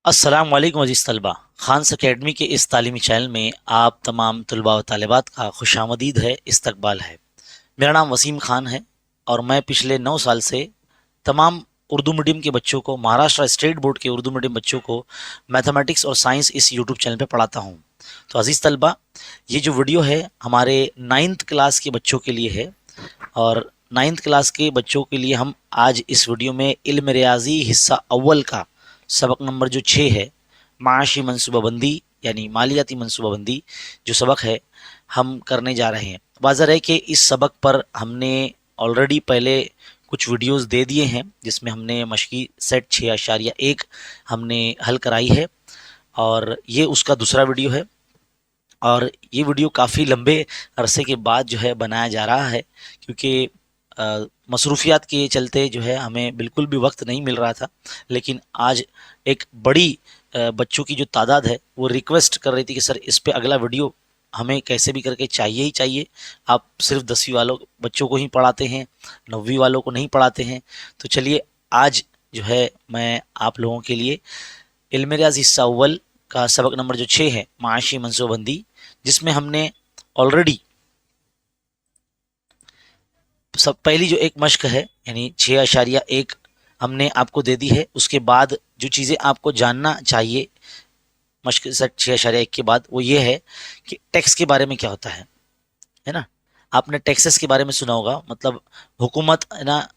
अस्सलाम वालेकुम अज़ीज़ तलबा। खान्स अकेडमी के इस तालीमी चैनल में आप तमाम तलबा व तालिबात का खुशामदीद है, इस्तकबाल है। मेरा नाम वसीम ख़ान है और मैं पिछले 9 साल से तमाम उर्दू मीडियम के बच्चों को, महाराष्ट्र स्टेट बोर्ड के उर्दू मीडियम बच्चों को मैथमेटिक्स और साइंस इस यूट्यूब चैनल पे पढ़ाता हूँ। तो अज़ीज़ तलबा, ये जो वीडियो है हमारे 9th क्लास के बच्चों के लिए है और 9th क्लास के बच्चों के लिए हम आज इस वीडियो में इल्म रियाज़ी हिस्सा अव्वल का सबक नंबर जो 6 है, माशी मनसूबाबंदी यानी मालियाती मनसूबाबंदी जो सबक है हम करने जा रहे हैं। वाज़ह है कि इस सबक पर हमने ऑलरेडी पहले कुछ वीडियोस दे दिए हैं जिसमें हमने मशकी सेट 6.1 हमने हल कराई है और ये उसका दूसरा वीडियो है। और ये वीडियो काफ़ी लंबे अरसे के बाद जो है बनाया जा रहा है क्योंकि मसरूफियात के चलते जो है हमें बिल्कुल भी वक्त नहीं मिल रहा था। लेकिन आज एक बड़ी बच्चों की जो तादाद है वो रिक्वेस्ट कर रही थी कि सर इस पे अगला वीडियो हमें कैसे भी करके चाहिए ही चाहिए। आप सिर्फ 10वीं वालों बच्चों को ही पढ़ाते हैं, 9वीं वालों को नहीं पढ़ाते हैं। तो चलिए आज जो है मैं आप लोगों के लिए इल्म रियाज़ हिस्सा अव्वल का सबक नंबर जो 6 है, माशी मनसूबाबंदी, जिसमें हमने ऑलरेडी सब पहली जो एक मश्क है यानी 6.1 हमने आपको दे दी है। उसके बाद जो चीज़ें आपको जानना चाहिए मश्क सेट 6.1 के बाद वो ये है कि टैक्स के बारे में क्या होता है ना। आपने टैक्सेस के बारे में सुना होगा, मतलब हुकूमत है ना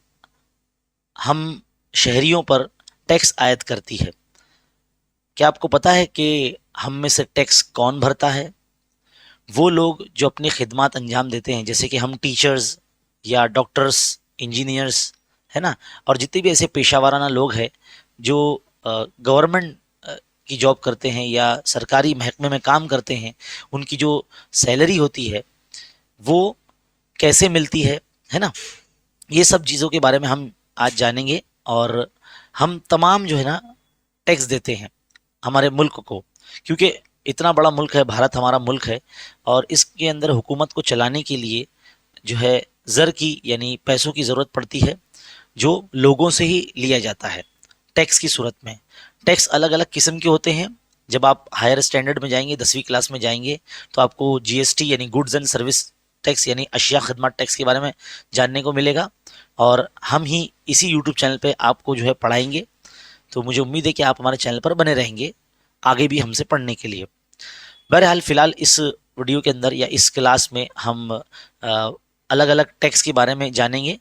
हम शहरियों पर टैक्स आयद करती है। क्या आपको पता है कि हम में से टैक्स कौन भरता है? वो लोग जो अपनी खिदमत अंजाम देते हैं, जैसे कि हम टीचर्स या डॉक्टर्स, इंजीनियर्स, है ना, और जितने भी ऐसे पेशा वाराना लोग हैं जो गवर्नमेंट की जॉब करते हैं या सरकारी महकमे में काम करते हैं, उनकी जो सैलरी होती है वो कैसे मिलती है ना। ये सब चीज़ों के बारे में हम आज जानेंगे। और हम तमाम जो है ना टैक्स देते हैं हमारे मुल्क को, क्योंकि इतना बड़ा मुल्क है भारत, हमारा मुल्क है, और इसके अंदर हुकूमत को चलाने के लिए जो है ज़र की यानी पैसों की ज़रूरत पड़ती है, जो लोगों से ही लिया जाता है टैक्स की सूरत में। टैक्स अलग अलग किस्म के होते हैं। जब आप हायर स्टैंडर्ड में जाएंगे, 10वीं क्लास में जाएंगे, तो आपको जीएसटी यानी गुड्स एंड सर्विस टैक्स यानी अशिया खदमात टैक्स के बारे में जानने को मिलेगा और हम ही इसी यूट्यूब चैनल पे आपको जो है पढ़ाएंगे। तो मुझे उम्मीद है कि आप हमारे चैनल पर बने रहेंगे आगे भी हमसे पढ़ने के लिए। बहरहाल फ़िलहाल इस वीडियो के अंदर या इस क्लास में हम अलग अलग टैक्स के बारे में जानेंगे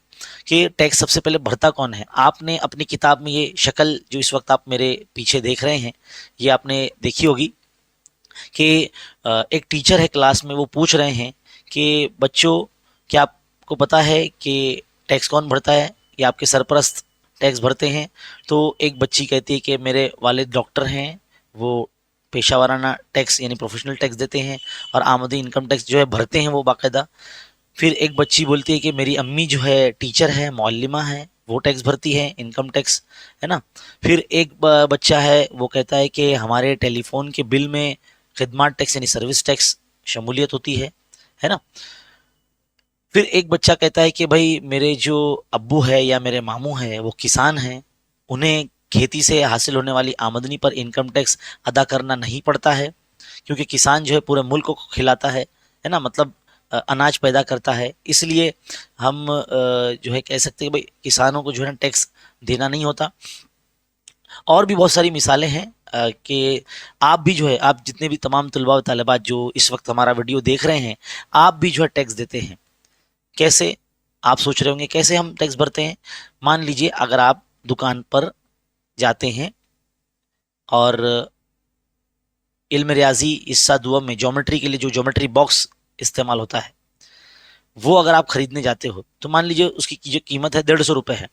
कि टैक्स सबसे पहले भरता कौन है। आपने अपनी किताब में ये शक्ल जो इस वक्त आप मेरे पीछे देख रहे हैं, ये आपने देखी होगी कि एक टीचर है क्लास में, वो पूछ रहे हैं कि बच्चों क्या आपको पता है कि टैक्स कौन भरता है या आपके सरपरस्त टैक्स भरते हैं? तो एक बच्ची कहती है कि मेरे वालिद डॉक्टर हैं, वो पेशा वाराना टैक्स यानी प्रोफेशनल टैक्स देते हैं और आमदी इनकम टैक्स जो है भरते हैं वो बाकायदा। फिर एक बच्ची बोलती है कि मेरी अम्मी जो है टीचर है, मौल्लिमा है, वो टैक्स भरती है, इनकम टैक्स, है ना। फिर एक बच्चा है वो कहता है कि हमारे टेलीफोन के बिल में खिदमत टैक्स यानी सर्विस टैक्स शमूलियत होती है ना। फिर एक बच्चा कहता है कि भाई मेरे जो अब्बू है या मेरे मामू है वो किसान हैं, उन्हें खेती से हासिल होने वाली आमदनी पर इनकम टैक्स अदा करना नहीं पड़ता है, क्योंकि किसान जो है पूरे मुल्क को खिलाता है ना, मतलब अनाज पैदा करता है। इसलिए हम जो है कह सकते हैं भाई किसानों को जो है टैक्स देना नहीं होता। और भी बहुत सारी मिसालें हैं कि आप भी जो है, आप जितने भी तमाम तलबा व तालिबात जो इस वक्त हमारा वीडियो देख रहे हैं, आप भी जो है टैक्स देते हैं। कैसे? आप सोच रहे होंगे कैसे हम टैक्स भरते हैं। मान लीजिए अगर आप दुकान पर जाते हैं और इल्म रियाजी हिस्सा दुआ में ज्योमेट्री के लिए जो ज्योमेट्री बॉक्स इस्तेमाल होता है वो अगर आप खरीदने जाते हो, तो मान लीजिए उसकी जो कीमत है 150 रुपये है।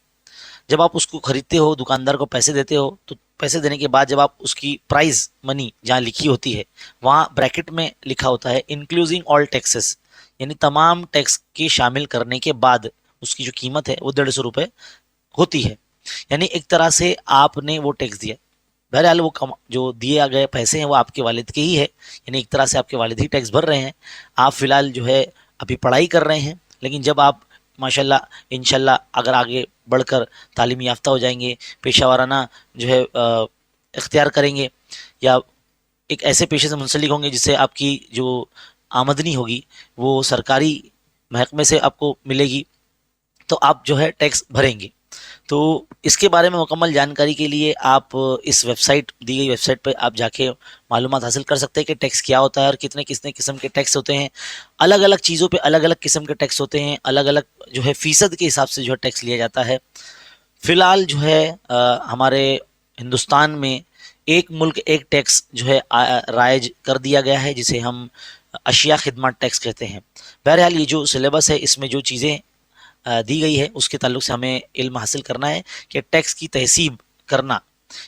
जब आप उसको खरीदते हो, दुकानदार को पैसे देते हो, तो पैसे देने के बाद जब आप उसकी प्राइस मनी जहाँ लिखी होती है वहाँ ब्रैकेट में लिखा होता है इंक्लूजिंग ऑल टैक्सेस, यानी तमाम टैक्स के शामिल करने के बाद उसकी जो कीमत है वो 150 रुपये होती है। यानी एक तरह से आपने वो टैक्स दिया। बहरहाल वो जो दिए गए पैसे हैं वो आपके वालिद के ही है, यानी एक तरह से आपके वालिद ही टैक्स भर रहे हैं। आप फ़िलहाल जो है अभी पढ़ाई कर रहे हैं, लेकिन जब आप माशाल्लाह इंशाल्लाह अगर आगे बढ़कर तालीम याफ्ता हो जाएंगे, पेशा वाराना जो है इख्तियार करेंगे या एक ऐसे पेशे से मुंसलिक होंगे जिससे आपकी जो आमदनी होगी वो सरकारी महकमे से आपको मिलेगी, तो आप जो है टैक्स भरेंगे। तो इसके बारे में मुकम्मल जानकारी के लिए आप इस वेबसाइट, दी गई वेबसाइट पर आप जाके मालूमात हासिल कर सकते हैं कि टैक्स क्या होता है और कितने कितने किस्म के टैक्स होते हैं। अलग अलग चीज़ों पे अलग अलग किस्म के टैक्स होते हैं, अलग अलग जो है फ़ीसद के हिसाब से जो है टैक्स लिया जाता है। फ़िलहाल जो है हमारे हिंदुस्तान में एक मुल्क एक टैक्स जो है राइज कर दिया गया है, जिसे हम अशिया खिदमत टैक्स कहते हैं। बहरहाल ये जो सिलेबस है इसमें जो चीज़ें दी गई है उसके ताल्लुक से हमें इल्म हासिल करना है कि टैक्स की तहसीब करना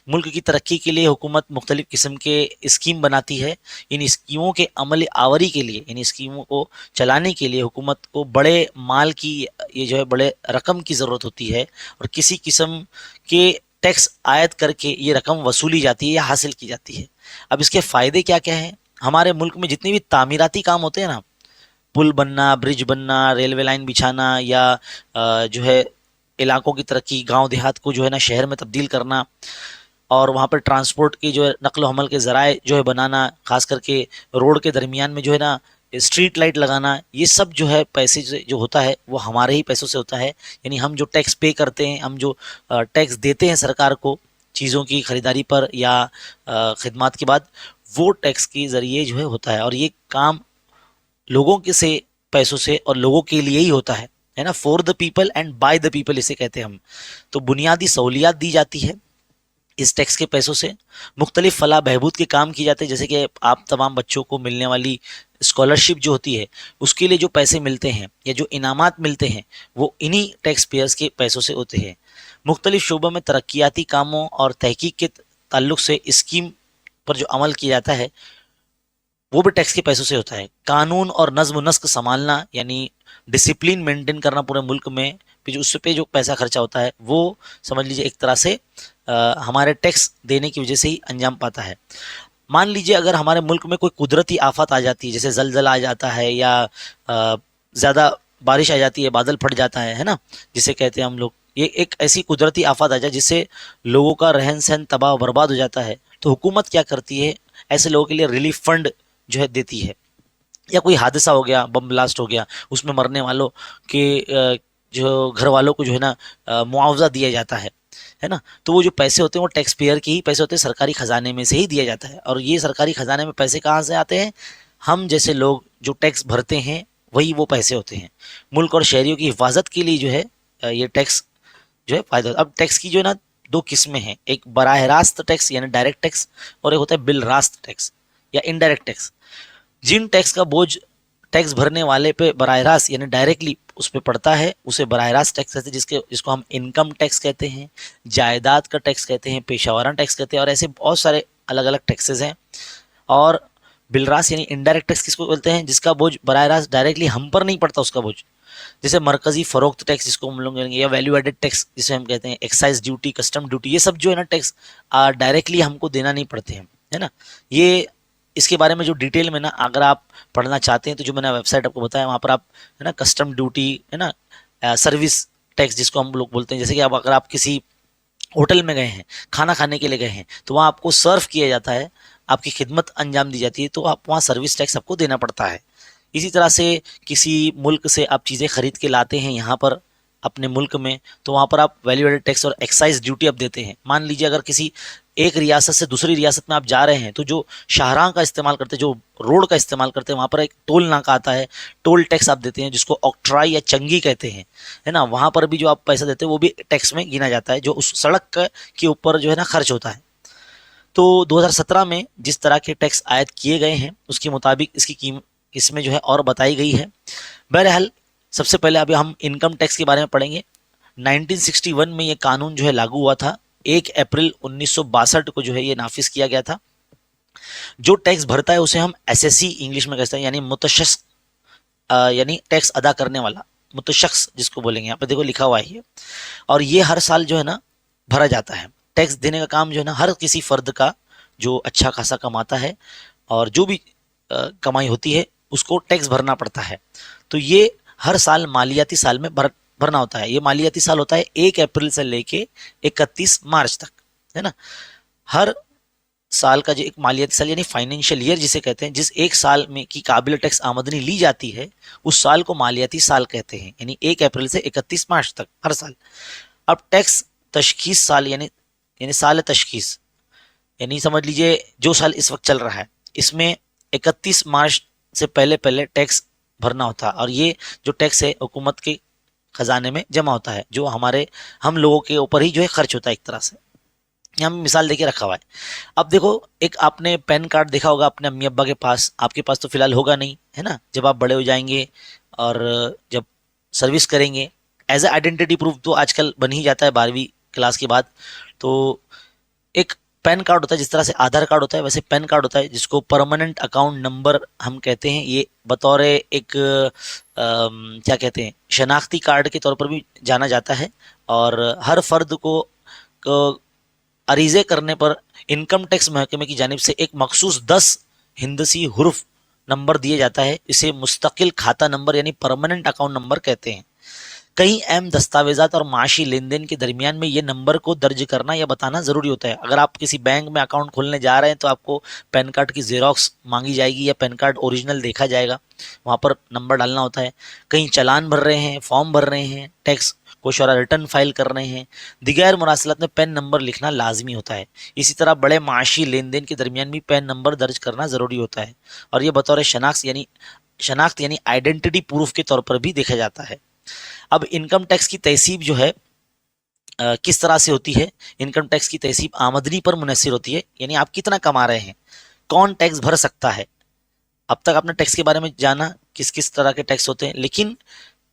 मुल्क की तरक्की के लिए हुकूमत मुख्तलिफ़ किस्म के स्कीम बनाती है। इन स्कीमों के अमल आवरी के लिए, इन स्कीमों को चलाने के लिए हुकूमत को बड़े माल की, ये जो है बड़े रकम की ज़रूरत होती है और किसी किस्म के टैक्स आयद करके ये रकम वसूली जाती है या हासिल की जाती है। अब इसके फ़ायदे क्या क्या हैं? हमारे मुल्क में जितने भी तामीराती काम होते हैं ना, पुल बनना, ब्रिज बनना, रेलवे लाइन बिछाना या जो है इलाकों की तरक्की, गांव देहात को जो है ना शहर में तब्दील करना और वहाँ पर ट्रांसपोर्ट की जो है नक़्ल हमल के ज़राए जो है बनाना, ख़ास करके रोड के दरमियान में जो है ना स्ट्रीट लाइट लगाना, ये सब जो है पैसे से जो होता है वो हमारे ही पैसों से होता है। यानी हम जो टैक्स पे करते हैं, हम जो टैक्स देते हैं सरकार को चीज़ों की ख़रीदारी पर या ख़िदमत के बाद, वो टैक्स के ज़रिए जो है होता है और ये काम लोगों के से पैसों से और लोगों के लिए ही होता है ना। For the people and by the people इसे कहते हैं हम। तो बुनियादी सहूलियात दी जाती है इस टैक्स के पैसों से। मुख्तलिफ फलाह बहबूद के काम किए जाते हैं, जैसे कि आप तमाम बच्चों को मिलने वाली स्कॉलरशिप जो होती है उसके लिए जो पैसे मिलते हैं या जो इनामात मिलते हैं वो इन्हीं टैक्स पेयर्स के पैसों से होते हैं। मुख्तलिफ शोबों में तरक्याती कामों और तहकीक के ताल्लुक से स्कीम पर जो अमल किया जाता है वो भी टैक्स के पैसों से होता है। कानून और नज्म नस्क संभालना, यानी डिसिप्लिन मेंटेन करना पूरे मुल्क में, फिर उस पे जो पैसा खर्चा होता है वो समझ लीजिए एक तरह से हमारे टैक्स देने की वजह से ही अंजाम पाता है। मान लीजिए अगर हमारे मुल्क में कोई कुदरती आफत आ जाती है, जैसे जलजला आ जाता है या ज़्यादा बारिश आ जाती है, बादल फट जाता है ना, जिसे कहते हैं हम लोग, ये एक ऐसी कुदरती आफत आ जाए जिससे लोगों का रहन सहन तबाह बर्बाद हो जाता है, तो हुकूमत क्या करती है, ऐसे लोगों के लिए रिलीफ फंड जो है देती है। या कोई हादसा हो गया, बम ब्लास्ट हो गया, उसमें मरने वालों के जो घर वालों को जो है ना मुआवजा दिया जाता है ना। तो वो जो पैसे होते हैं वो टैक्स पेयर के ही पैसे होते हैं, सरकारी ख़जाने में से ही दिया जाता है। और ये सरकारी ख़जाने में पैसे कहाँ से आते हैं? हम जैसे लोग जो टैक्स भरते हैं वही वो पैसे होते हैं। मुल्क और शहरियों की हिफाजत के लिए जो है ये टैक्स जो है फ़ायदा। अब टैक्स की जो है ना दो किस्में हैं, एक बराह रास्त टैक्स यानी डायरेक्ट टैक्स और एक होता है बिल रास्त टैक्स या इनडायरेक्ट टैक्स। जिन टैक्स का बोझ टैक्स भरने वाले पे बराह रास्त यानी डायरेक्टली उस पर पड़ता है उसे बराह रास्त टैक्स कहते हैं, जिसको हम इनकम टैक्स कहते हैं, जायदाद का टैक्स कहते हैं, पेशावराना टैक्स कहते हैं और ऐसे बहुत सारे अलग अलग टैक्सेस हैं। और बिलरास यानी इनडायरेक्ट टैक्स किसको बोलते हैं? जिसका बोझ बराह रास्त डायरेक्टली हम पर नहीं पड़ता उसका बोझ, जैसे मरकजी फ़रोख्त टैक्स जिसको हम लोग कहेंगे, या वैल्यू एडेड टैक्स जिसे हम कहते हैं, एक्साइज ड्यूटी, कस्टम ड्यूटी, ये सब जो है ना टैक्स डायरेक्टली हमको देना नहीं पड़ते हैं, है ना। ये इसके बारे में जो डिटेल में ना अगर आप पढ़ना चाहते हैं तो जो मैंने वेबसाइट आपको बताया वहाँ पर आप, है ना, कस्टम ड्यूटी, है ना, सर्विस टैक्स जिसको हम लोग बोलते हैं, जैसे कि आप अगर आप किसी होटल में गए हैं, खाना खाने के लिए गए हैं, तो वहाँ आपको सर्व किया जाता है, आपकी खिदमत अंजाम दी जाती है, तो आप वहाँ सर्विस टैक्स आपको देना पड़ता है। इसी तरह से किसी मुल्क से आप चीज़ें खरीद के लाते हैं यहाँ पर अपने मुल्क में, तो वहाँ पर आप वैल्यू एडेड टैक्स और एक्साइज ड्यूटी आप देते हैं। मान लीजिए अगर किसी एक रियासत से दूसरी रियासत में आप जा रहे हैं, तो जो शाहराह का इस्तेमाल करते हैं, जो रोड का इस्तेमाल करते हैं, वहाँ पर एक टोल नाका आता है, टोल टैक्स आप देते हैं, जिसको ऑक्ट्राई या चंगी कहते हैं, है ना। वहाँ पर भी जो आप पैसा देते हैं वो भी टैक्स में गिना जाता है, जो उस सड़क के ऊपर जो है ना खर्च होता है। तो 2017 में जिस तरह के टैक्स आयद किए गए हैं उसके मुताबिक इसकी कीमत इसमें जो है और बताई गई है। बहरहाल सबसे पहले अभी हम इनकम टैक्स के बारे में पढ़ेंगे। 1961 में ये कानून जो है लागू हुआ था। 1 अप्रैल 1962 को जो है ये नाफिज किया गया था। जो टैक्स भरता है उसे हम एसएससी इंग्लिश में कहते हैं, यानी मुतशख्स, यानी टैक्स अदा करने वाला, मुतशख्स जिसको बोलेंगे, यहाँ पे देखो लिखा हुआ है ये। और ये हर साल जो है ना भरा जाता है। टैक्स देने का काम जो है ना हर किसी फर्द का जो अच्छा खासा कमाता है और जो भी कमाई होती है उसको टैक्स भरना पड़ता है। तो ये हर साल मालियाती साल में भरना होता है। ये मालियाती साल होता है 1 अप्रैल से लेके 31 मार्च तक, है ना। हर साल का जो एक मालियाती साल यानी फाइनेंशियल ईयर जिसे कहते हैं, जिस एक साल में की काबिल टैक्स आमदनी ली जाती है उस साल को मालियाती साल कहते हैं, यानी 1 अप्रैल से 31 मार्च तक हर साल। अब टैक्स तशखीस साल यानी यानी साल तशखीस, यानी समझ लीजिए जो साल इस वक्त चल रहा है इसमें 31 मार्च से पहले पहले टैक्स भरना होता है, और ये जो टैक्स है हुकूमत के खजाने में जमा होता है, जो हम लोगों के ऊपर ही जो है खर्च होता है एक तरह से। यहाँ मैं मिसाल देके रखा हुआ है। अब देखो, एक आपने पैन कार्ड देखा होगा अपने अम्मी अब्बा के पास, आपके पास तो फिलहाल होगा नहीं, है ना। जब आप बड़े हो जाएंगे और जब सर्विस करेंगे, एज ए आइडेंटिटी प्रूफ तो आजकल बन ही जाता है 12वीं क्लास के बाद। तो एक पैन कार्ड होता है, जिस तरह से आधार कार्ड होता है वैसे पैन कार्ड होता है, जिसको परमानेंट अकाउंट नंबर हम कहते हैं। ये बतौर एक क्या कहते हैं, शनाख्ती कार्ड के तौर पर भी जाना जाता है। और हर फर्द को अरीज़े करने पर इनकम टैक्स महकमे की जानिब से एक मखसूस 10 हिंदसी हुर्फ नंबर दिए जाता है। इसे मुस्तकिल खाता नंबर यानी परमानेंट अकाउंट नंबर कहते हैं। कई अहम दस्तावेजात और माशी लेन देन के दरमियान में ये नंबर को दर्ज करना या बताना ज़रूरी होता है। अगर आप किसी बैंक में अकाउंट खोलने जा रहे हैं तो आपको पैन कार्ड की ज़ेरॉक्स मांगी जाएगी या पैन कार्ड ओरिजिनल देखा जाएगा, वहाँ पर नंबर डालना होता है। कहीं चालान भर रहे हैं, फॉर्म भर रहे हैं, टैक्स कोशारा रिटर्न फाइल कर रहे हैं, दिगैर मुरासलात में पैन नंबर लिखना लाजमी होता है। इसी तरह बड़े माशी लेन देन के दरमियान भी पैन नंबर दर्ज करना ज़रूरी होता है, और ये बतौर शनाख्त यानी आइडेंटिटी प्रूफ के तौर पर भी देखा जाता है। अब इनकम टैक्स की तहसीब जो है किस तरह से होती है। इनकम टैक्स की तहसीब आमदनी पर मुनहसिर होती है, यानी आप कितना कमा रहे हैं, कौन टैक्स भर सकता है। अब तक आपने टैक्स के बारे में जाना किस किस तरह के टैक्स होते हैं, लेकिन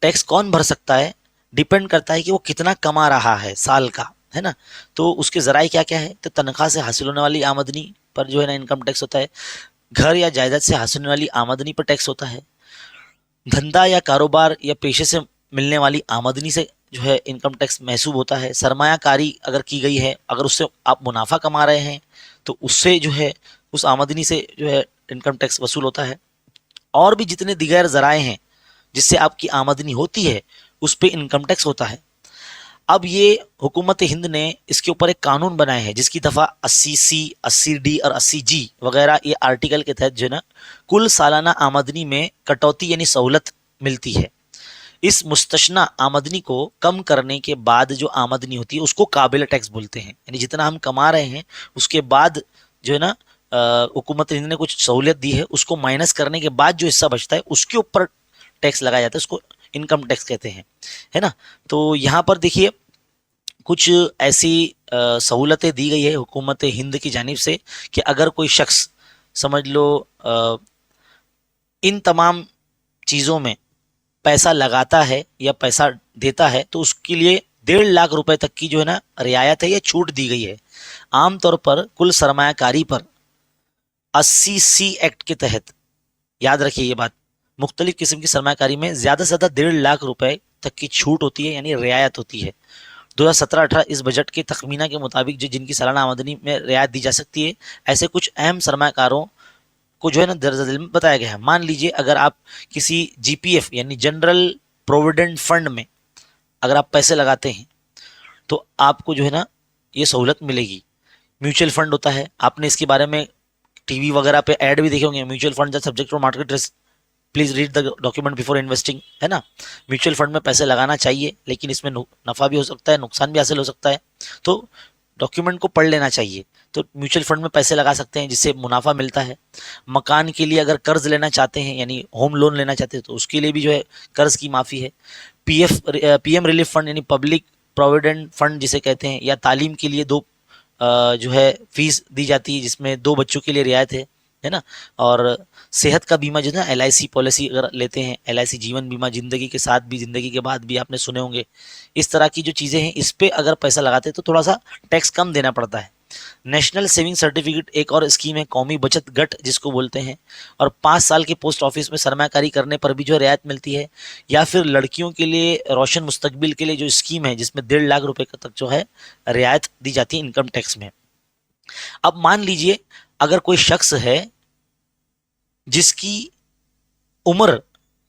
टैक्स कौन भर सकता है डिपेंड करता है कि वो कितना कमा रहा है साल का, है ना। तो उसके ज़राए क्या क्या है, तो तनख्वाह से हासिल होने वाली आमदनी पर जो है ना इनकम टैक्स होता है। घर या जायदाद से हासिल होने वाली आमदनी पर टैक्स होता है। धंधा या कारोबार या पेशे से मिलने वाली आमदनी से जो है इनकम टैक्स महसूब होता है। सरमायाकारी अगर की गई है, अगर उससे आप मुनाफा कमा रहे हैं तो उससे जो है उस आमदनी से जो है इनकम टैक्स वसूल होता है। और भी जितने दिगर ज़राए हैं जिससे आपकी आमदनी होती है उस पर इनकम टैक्स होता है। अब ये हुकूमत हिंद ने इसके ऊपर एक कानून बनाया है जिसकी दफ़ा 80C, 80D और 80G वगैरह ये आर्टिकल के तहत जो है ना कुल सालाना आमदनी में कटौती यानी सहूलत मिलती है। इस मुस्तशना आमदनी को कम करने के बाद जो आमदनी होती है उसको काबिल टैक्स बोलते हैं, यानी जितना हम कमा रहे हैं उसके बाद जो है ना हुकूमत हिंद ने कुछ सहूलियत दी है, उसको माइनस करने के बाद जो हिस्सा बचता है उसके ऊपर टैक्स लगाया जाता है, उसको इनकम टैक्स कहते हैं, है ना। तो यहाँ पर देखिए कुछ ऐसी सहूलतें दी गई है हुकूमत हिंद की जानिब से कि अगर कोई शख्स समझ लो इन तमाम चीज़ों में पैसा लगाता है या पैसा देता है तो उसके लिए 1.5 लाख रुपए तक की जो है ना रियायत है या छूट दी गई है। आमतौर पर कुल सरमायाकारी पर 80C एक्ट के तहत, याद रखिए ये बात, मुख्तलिफ किस्म की सरमायाकारी में ज़्यादा से ज़्यादा 1.5 लाख रुपए तक की छूट होती है यानी रियायत होती है। 2017-18 इस बजट के तखमीना के मुताबिक जो जिनकी सालाना आमदनी में रियायत दी जा सकती है, ऐसे कुछ अहम सरमाकारों को जो है ना दर्ज में बताया गया है। मान लीजिए अगर आप किसी GPF यानी जनरल प्रोविडेंट फंड में अगर आप पैसे लगाते हैं तो आपको जो है ना ये सहूलत मिलेगी। म्यूचुअल फंड होता है, आपने इसके बारे में टीवी वगैरह पे ऐड भी देखे होंगे, mutual fund subject for market risk, please read the document before investing, है ना। म्यूचुअल फंड में पैसे लगाना चाहिए लेकिन इसमें नफ़ा भी हो सकता है, नुकसान भी हासिल हो सकता है, तो डॉक्यूमेंट को पढ़ लेना चाहिए। तो म्यूचुअल फंड में पैसे लगा सकते हैं जिससे मुनाफा मिलता है। मकान के लिए अगर कर्ज लेना चाहते हैं यानी होम लोन लेना चाहते हैं तो उसके लिए भी जो है कर्ज की माफ़ी है। PM रिलीफ फंड यानी पब्लिक प्रोविडेंट फंड जिसे कहते हैं, या तालीम के लिए जो है फीस दी जाती है जिसमें 2 बच्चों के लिए रियायत है ना। और सेहत का बीमा जो है ना LIC पॉलिसी अगर लेते हैं, LIC जीवन बीमा, ज़िंदगी के साथ भी ज़िंदगी के बाद भी आपने सुने होंगे, इस तरह की जो चीज़ें हैं इस पे अगर पैसा लगाते हैं तो थोड़ा सा टैक्स कम देना पड़ता है। नेशनल सेविंग सर्टिफिकेट एक और स्कीम है, कौमी बचत गट जिसको बोलते हैं, और 5 साल के पोस्ट ऑफिस में सरमाकारी करने पर भी जो रियायत मिलती है। या फिर लड़कियों के लिए रोशन मुस्तकबिल के लिए जो स्कीम है जिसमें 1.5 लाख रुपए तक जो है रियायत दी जाती है इनकम टैक्स में। अब मान लीजिए अगर कोई शख्स है जिसकी उम्र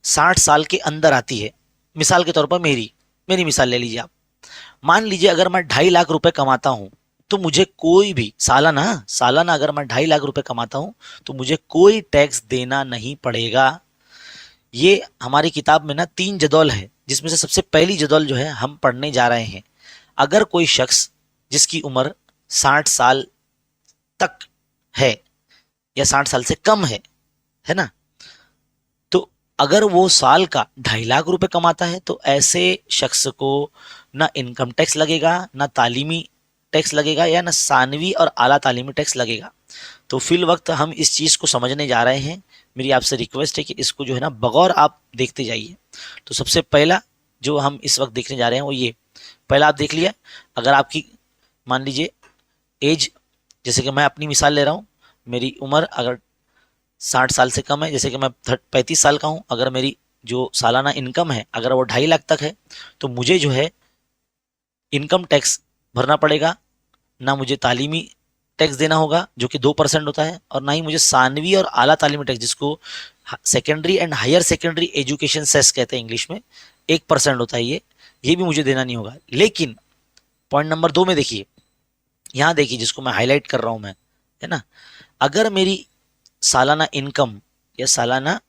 60 साल के अंदर आती है, मिसाल के तौर पर मेरी मिसाल ले लीजिए आप। मान लीजिए अगर मैं 2.5 लाख रुपए कमाता हूं तो मुझे कोई भी सालाना सालाना अगर मैं 2.5 लाख रुपए कमाता हूं तो मुझे कोई टैक्स देना नहीं पड़ेगा। ये हमारी किताब में ना 3 जदौल है, जिसमें से सबसे पहली जदौल जो है हम पढ़ने जा रहे हैं। अगर कोई शख्स जिसकी उम्र 60 साल तक है या 60 साल से कम है ना, तो अगर वो साल का 2.5 लाख रुपए कमाता है तो ऐसे शख्स को ना इनकम टैक्स लगेगा, ना तालीमी टैक्स लगेगा, या ना सानवी और आला तालीमी टैक्स लगेगा। तो फिल वक्त हम इस चीज़ को समझने जा रहे हैं। मेरी आपसे रिक्वेस्ट है कि इसको जो है ना बगौर आप देखते जाइए। तो सबसे पहला जो हम इस वक्त देखने जा रहे हैं वो ये, पहला आप देख लिया, अगर आपकी मान लीजिए एज, जैसे कि मैं अपनी मिसाल ले रहा हूँ, मेरी उम्र अगर 60 साल से कम है, जैसे कि मैं 35 साल का हूँ, अगर मेरी जो सालाना इनकम है अगर वो 2.5 लाख तक है तो मुझे जो है इनकम टैक्स भरना पड़ेगा, ना मुझे तालीमी टैक्स देना होगा जो कि 2% होता है, और ना ही मुझे सानवी और आला तालीमी टैक्स जिसको secondary and higher secondary education cess कहते हैं इंग्लिश में, 1% होता है, ये भी मुझे देना नहीं होगा। लेकिन पॉइंट नंबर 2 में देखिए, यहाँ देखिए जिसको मैं हाईलाइट कर रहा हूँ मैं, है ना, अगर मेरी सालाना इनकम या सालाना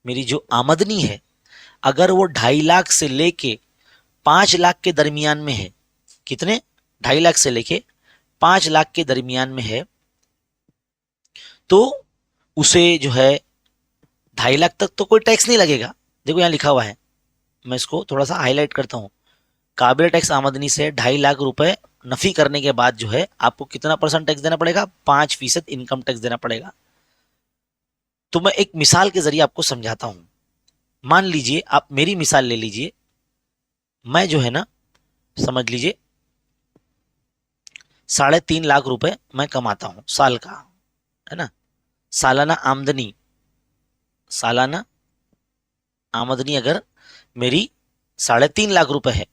मेरी जो आमदनी है अगर वो 2.5 लाख से लेके 5 लाख के दरमियान में है, कितने, 2.5 लाख से लेके 5 लाख के दरमियान में है, तो उसे जो है 2.5 लाख तक तो कोई टैक्स नहीं लगेगा। देखो यहाँ लिखा हुआ है, मैं इसको थोड़ा सा हाईलाइट करता हूँ, काबिल टैक्स आमदनी से 2.5 लाख रुपए नफी करने के बाद जो है आपको कितना % टैक्स देना पड़ेगा, 5% इनकम टैक्स देना पड़ेगा। तो मैं एक मिसाल के जरिए आपको समझाता हूं। मान लीजिए आप मेरी मिसाल ले लीजिए, मैं जो है ना समझ लीजिए 3.5 लाख रुपए मैं कमाता हूं साल का, है ना, सालाना आमदनी, सालाना आमदनी अगर मेरी 3.5 लाख रुपए है,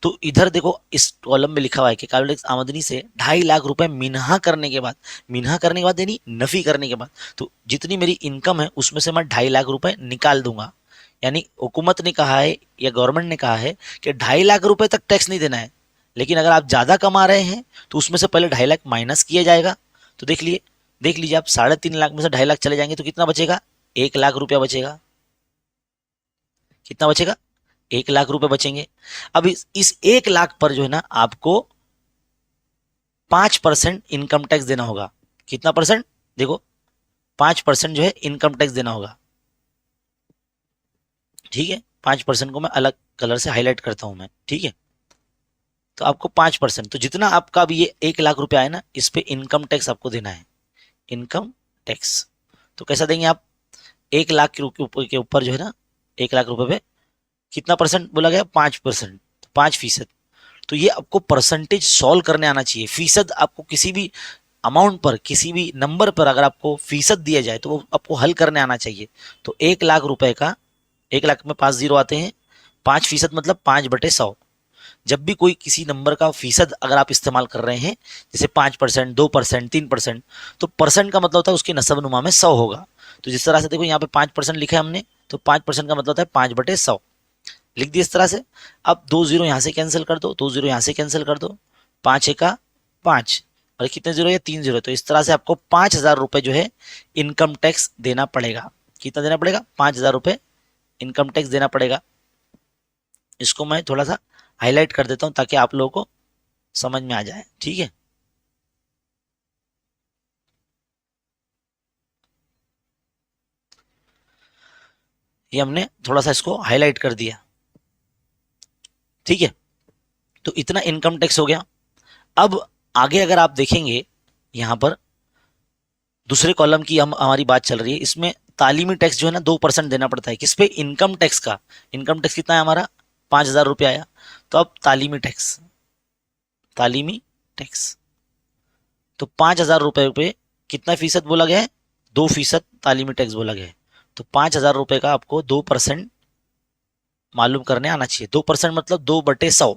तो इधर देखो इस कॉलम में लिखा हुआ है कि काबिल टैक्स आमदनी से 2.5 लाख रुपए मिन्हा करने के बाद, मिन्हा करने के बाद यानी नफी करने के बाद, तो जितनी मेरी इनकम है उसमें से मैं 2.5 लाख रुपए निकाल दूंगा। यानी हुकूमत ने कहा है या गवर्नमेंट ने कहा है कि 2.5 लाख रुपए तक टैक्स नहीं देना है, लेकिन अगर आप ज्यादा कमा रहे हैं तो उसमें से पहले 2.5 लाख माइनस किया जाएगा। तो देख लीजिए आप 3.5 लाख में से 2.5 लाख चले जाएंगे तो कितना बचेगा, 1 लाख रुपया बचेगा। कितना बचेगा, 1 लाख रुपए बचेंगे। अब इस 1 लाख पर जो है ना आपको 5% इनकम टैक्स देना होगा। कितना परसेंट, देखो 5% जो है इनकम टैक्स देना होगा। ठीक है, 5% को मैं अलग कलर से हाईलाइट करता हूं मैं, ठीक है। तो आपको 5%, तो जितना आपका भी ये 1 लाख रुपया है ना, इस पे इनकम टैक्स आपको देना है, इनकम टैक्स। तो कैसा देंगे आप, 1 लाख के ऊपर जो है ना, 1 लाख रुपए पे कितना परसेंट बोला गया, 5%, 5%। तो ये आपको परसेंटेज सॉल्व करने आना चाहिए। फीसद आपको किसी भी अमाउंट पर, किसी भी नंबर पर अगर आपको फीसद दिया जाए तो वो आपको हल करने आना चाहिए। तो 1 लाख रुपए का, 1 लाख में 5 जीरो आते हैं, 5% मतलब 5/100। जब भी कोई किसी नंबर का फीसद अगर आप इस्तेमाल कर रहे हैं, जैसे 5%, 2%, 3%, तो परसेंट का मतलब होता है उसकी नसबनुमा में 100 होगा। तो जिस तरह से देखो यहाँ पे 5% लिखा है हमने, तो 5% का मतलब होता है 5/100, लिख दिया इस तरह से। अब 2 जीरो यहाँ से कैंसिल कर दो, 2 जीरो यहाँ से कैंसिल कर दो, 5 एका 5, और कितने जीरो है, 3 जीरो। तो इस तरह से आपको 5,000 रुपए जो है इनकम टैक्स देना पड़ेगा। कितना देना पड़ेगा, 5,000 रुपए इनकम टैक्स देना पड़ेगा। इसको मैं थोड़ा सा हाईलाइट कर देता हूं ताकि आप लोगों को समझ में आ जाए, ठीक है। ये हमने थोड़ा सा इसको हाईलाइट कर दिया, ठीक है। तो इतना इनकम टैक्स हो गया। अब आगे अगर आप देखेंगे यहां पर दूसरे कॉलम की हमारी बात चल रही है, इसमें तालीमी टैक्स जो है ना 2% देना पड़ता है। किस पे, इनकम टैक्स का। इनकम टैक्स कितना है हमारा, 5,000 रुपया आया। तो अब तालीमी टैक्स, तालीमी टैक्स, तो 5,000 रुपए पे कितना फीसद बोला गया है, 2% तालीमी टैक्स बोला गया है। तो 5,000 रुपए का आपको 2% मालूम करने आना चाहिए। 2% मतलब 2/100।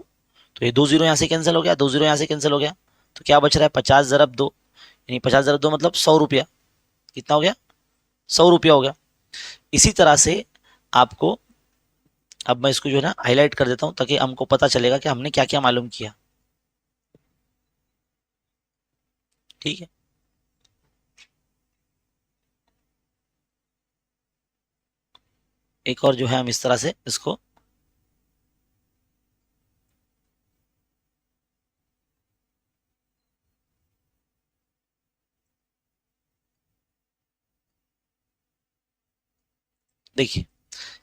तो ये 2 जीरो यहाँ से कैंसिल हो गया, 2 जीरो यहाँ से कैंसिल हो गया, तो क्या बच रहा है, 50 ज़रब 2, यानी 50 ज़रब 2 मतलब 100 रुपया। कितना हो गया, 100 रुपया हो गया। इसी तरह से आपको, अब मैं इसको जो है ना हाईलाइट कर देता हूं ताकि हमको पता चलेगा कि हमने क्या क्या मालूम किया। ठीक है। एक और जो है हम इस तरह से इसको देखिए,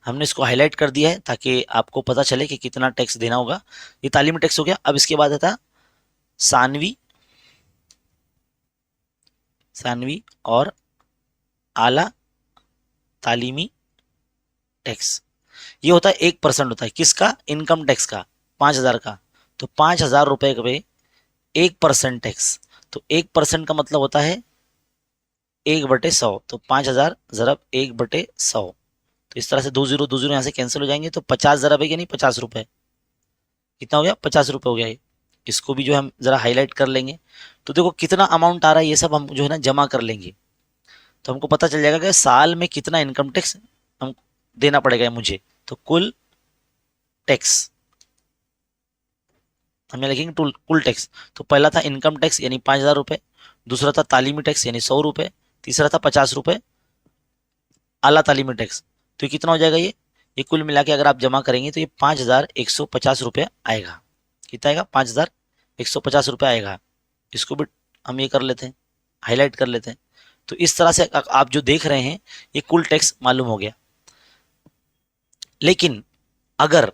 हमने इसको हाईलाइट कर दिया है ताकि आपको पता चले कि कितना टैक्स देना होगा। ये तालीमी टैक्स हो गया। अब इसके बाद आता सानवी, सानवी और आला तालीमी टैक्स। ये होता है 1% होता है किसका, इनकम टैक्स का, 5,000 का। तो 5,000 रुपए पे 1% टैक्स। तो 1% का मतलब होता है 1/100। तो 5,000 ज़रब 1/100। तो इस तरह से दो जीरो यहाँ से कैंसिल हो जाएंगे। तो 50 ज़रब है कि नहीं, 50 रुपए। कितना हो गया, 50 रुपए हो गया ये। इसको भी जो हम जरा हाईलाइट कर लेंगे। तो देखो कितना अमाउंट आ रहा है, ये सब हम जो है ना जमा कर लेंगे। तो हमको पता चल जाएगा कि साल में कितना इनकम टैक्स हम देना पड़ेगा मुझे। तो कुल टैक्स हमें लिखेंगे, कुल टैक्स। तो पहला था इनकम टैक्स यानी 5,000 रुपये, दूसरा था तालीमी टैक्स यानी 100 रुपये, तीसरा था 50 रुपये आला तालीमी टैक्स। तो ये कितना हो जाएगा, ये कुल मिला के अगर आप जमा करेंगे तो ये 5,150 रुपये आएगा। कितना आएगा, 5,150 रुपये आएगा। इसको भी हम ये कर लेते हैं, हाईलाइट कर लेते हैं। तो इस तरह से आप जो देख रहे हैं ये कुल टैक्स मालूम हो गया। लेकिन अगर